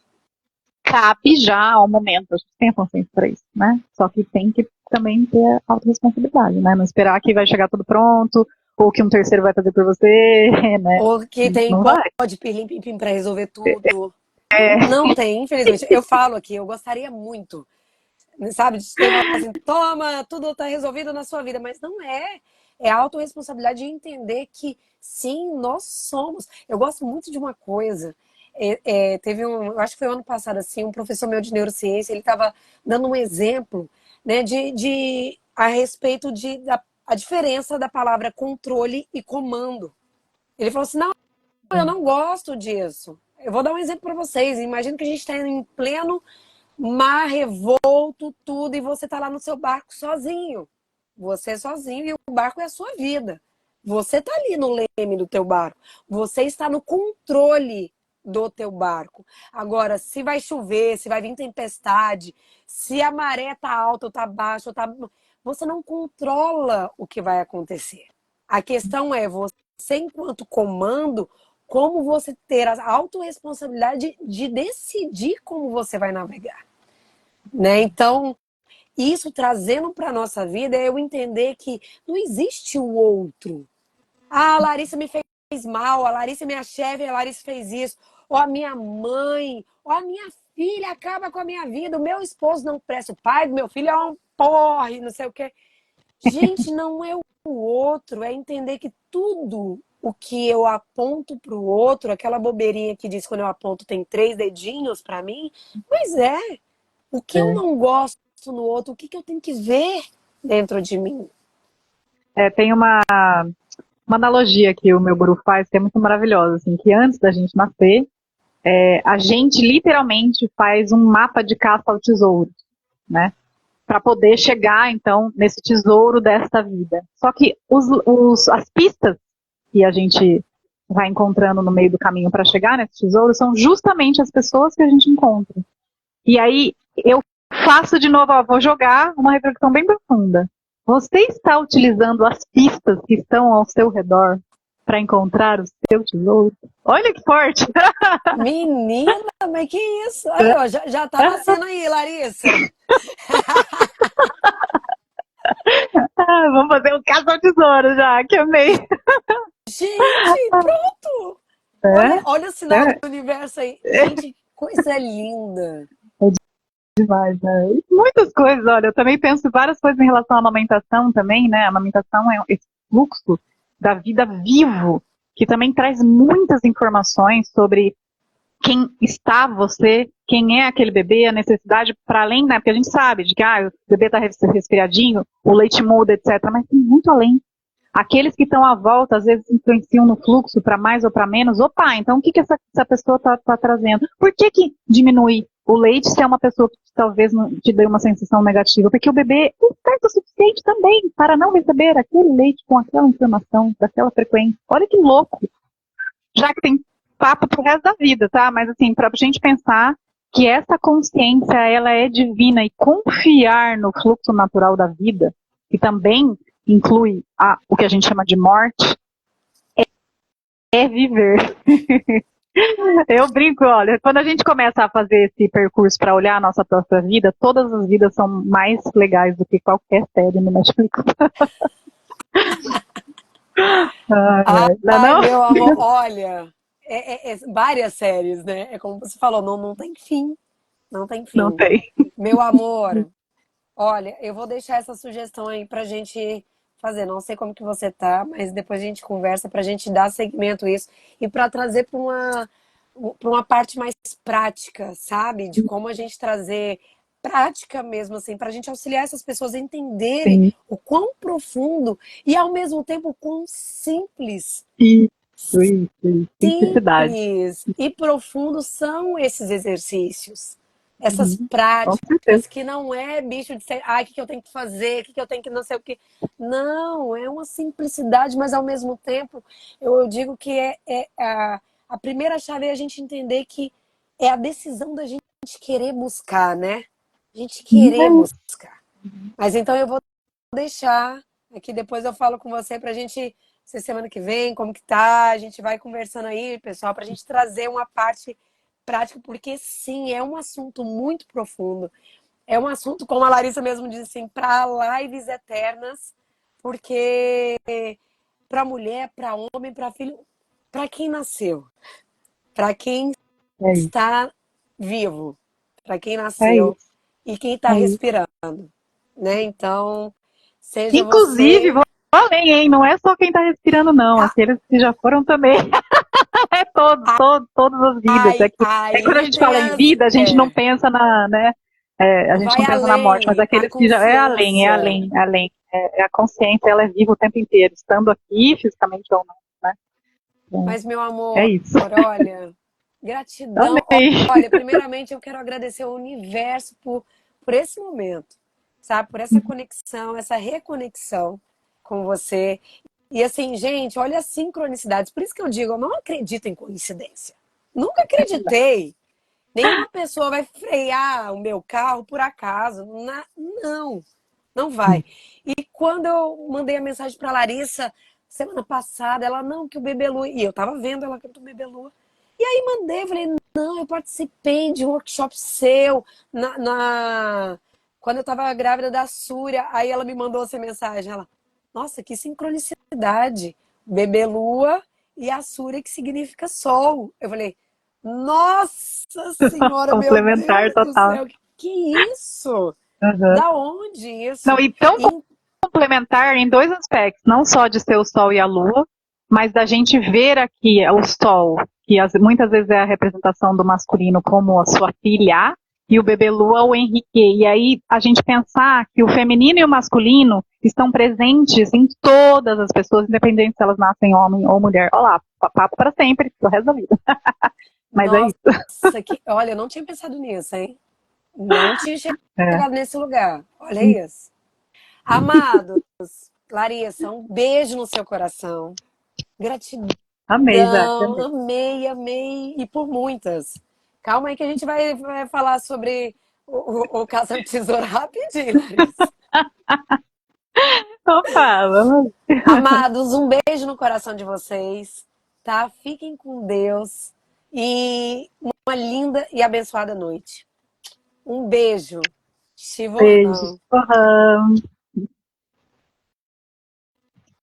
cabe já ao momento. A gente tem a consciência para isso, né? Só que tem que também ter a autorresponsabilidade, né? Não esperar que vai chegar tudo pronto, ou que um terceiro vai fazer por você, né? Ou que tem Não vai. pode pirlim-pim-pim pra resolver tudo. Não tem, infelizmente. Eu falo aqui, eu gostaria muito, sabe, de ter falado assim, toma, tudo tá resolvido na sua vida, mas não é. É a autorresponsabilidade de entender que, sim, nós somos. Eu gosto muito de uma coisa. Teve eu acho que foi ano passado, assim, um professor meu de neurociência, ele estava dando um exemplo, né, a respeito a diferença da palavra controle e comando. Ele falou assim, não, eu não gosto disso. Eu vou dar um exemplo para vocês. Imagina que a gente está em pleno mar revolto, tudo, e você está lá no seu barco sozinho. Você sozinho e o barco é a sua vida. Você está ali no leme do teu barco. Você está no controle do teu barco. Agora, se vai chover, se vai vir tempestade, se a maré tá alta ou tá baixa, você não controla o que vai acontecer. A questão é você, enquanto comando, como você ter a autorresponsabilidade de decidir como você vai navegar, né? Então, isso trazendo para nossa vida é eu entender que não existe o outro. Ah, a Larissa me fez mal, a Larissa é minha chefe, a Larissa fez isso, ou a minha mãe, ou a minha filha acaba com a minha vida, o meu esposo não presta, o pai do meu filho é um porre, não sei o quê. Gente, não é o outro, é entender que tudo o que eu aponto para o outro, aquela bobeirinha que diz quando eu aponto tem 3 dedinhos para mim, pois é, o que eu não gosto no outro, o que eu tenho que ver dentro de mim? Tem uma analogia que o meu guru faz que é muito maravilhosa, assim, que antes da gente nascer, a gente literalmente faz um mapa de caça ao tesouro, né? Para poder chegar, então, nesse tesouro desta vida. Só que as pistas que a gente vai encontrando no meio do caminho para chegar nesse tesouro são justamente as pessoas que a gente encontra. E aí eu faço de novo, vou jogar uma reflexão bem profunda. Você está utilizando as pistas que estão ao seu redor para encontrar o seu tesouro? Olha que forte! Menina, mas que isso? Aí, ó, já tá nascendo aí, Larissa. Vamos fazer um caça ao tesouro já, que amei. Gente, pronto! Olha o sinal do universo aí. Gente, que coisa linda. Demais, né? Muitas coisas, olha, eu também penso várias coisas em relação à amamentação também, né? A amamentação é esse fluxo da vida vivo, que também traz muitas informações sobre quem está você, quem é aquele bebê, a necessidade, para além, né? Porque a gente sabe de que o bebê está resfriadinho, o leite muda, etc. Mas tem muito além. Aqueles que estão à volta, às vezes, influenciam no fluxo para mais ou para menos. Opa, então o que essa pessoa está trazendo? Por que diminui o leite se é uma pessoa que talvez te dê uma sensação negativa? Porque o bebê é esperto o suficiente também para não receber aquele leite com aquela inflamação, daquela frequência. Olha que louco! Já que tem papo pro resto da vida, tá? Mas assim, pra gente pensar que essa consciência, ela é divina e confiar no fluxo natural da vida, que também inclui o que a gente chama de morte, é viver. Eu brinco, olha, quando a gente começa a fazer esse percurso para olhar a nossa própria vida, todas as vidas são mais legais do que qualquer série no Netflix. Ai, meu amor, olha, várias séries, né? É como você falou, não tem fim. Não tem fim. Não tem. Meu amor, olha, eu vou deixar essa sugestão aí pra gente fazer. Não sei como que você tá, mas depois a gente conversa pra gente dar segmento a isso e pra trazer pra uma parte mais prática, sabe? De como a gente trazer prática mesmo, assim, pra gente auxiliar essas pessoas a entenderem Sim. o quão profundo e ao mesmo tempo o quão Isso. Simplicidade. simples e profundo são esses exercícios. Essas Uhum. Com certeza. práticas que não é bicho de ser, ai, o que que eu tenho que fazer, o que que eu tenho que não sei o que. Não, é uma simplicidade, mas ao mesmo tempo eu digo que a primeira chave é a gente entender que é a decisão da gente querer buscar, né? A gente É querer isso. buscar. Mas então eu vou deixar aqui, depois eu falo com você pra gente, se semana que vem, como que tá, a gente vai conversando aí, pessoal, pra gente trazer uma parte prática, porque sim, é um assunto muito profundo. É um assunto, como a Larissa mesmo disse assim, para lives eternas, porque para mulher, para homem, para filho, para quem nasceu, para quem É isso. está vivo, para quem É nasceu isso. e quem está É isso. respirando, né? Então, seja Inclusive, você. vou além, hein? Não é só quem tá respirando, não. Ah, Aqueles que já foram também. É todas as vidas. ai, É que quando a aí gente tem fala em as. vida, a gente não É, pensa na, né? A gente vai não pensa na morte, mas além, a aqueles que já é além, é consciência. além, é além. A consciência, ela é viva o tempo inteiro, estando aqui, fisicamente ou não, né? Então, Mas, meu é amor, isso. olha, gratidão. Amém. Olha, primeiramente eu quero agradecer ao universo por esse momento, sabe? Por essa conexão, essa reconexão com você. E assim, gente, olha as sincronicidades. Por isso que eu digo, eu não acredito em coincidência. Nunca acreditei. Nenhuma pessoa vai frear o meu carro por acaso. Não, não vai. E quando eu mandei a mensagem para Larissa semana passada, ela não, que o Bebelu. E eu tava vendo ela cantar o Bebelu. E aí mandei, falei, não, eu participei de um workshop seu quando eu tava grávida da Súria. Aí ela me mandou essa mensagem. Ela, nossa, que sincronicidade. Bebelua e a Súria, que significa sol. Eu falei, nossa senhora, meu Complementar Deus do total. céu, que isso? Uhum. Da onde Não, isso? e tão E, complementar em dois aspectos, não só de ser o Sol e a Lua, mas da gente ver aqui o Sol, que muitas vezes é a representação do masculino como a sua filha, e o bebê Lua, o Henrique. E aí a gente pensar que o feminino e o masculino estão presentes em todas as pessoas, independente se elas nascem homem ou mulher. Olha lá, papo para sempre, pro resto da vida. Mas é nossa, isso. olha, eu não tinha pensado nisso, hein? Não tinha É. chegado nesse lugar. Olha isso. Amados, Larissa, um beijo no seu coração. Gratidão, Amei, Jaque, amei. amei, amei, e por muitas. Calma aí que a gente vai falar sobre o caso do tesouro rapidinho, Larissa. Opa, vamos. Amados, um beijo no coração de vocês, tá? Fiquem com Deus e uma linda e abençoada noite. Um beijo. Beijos. Shivoham. Uhum.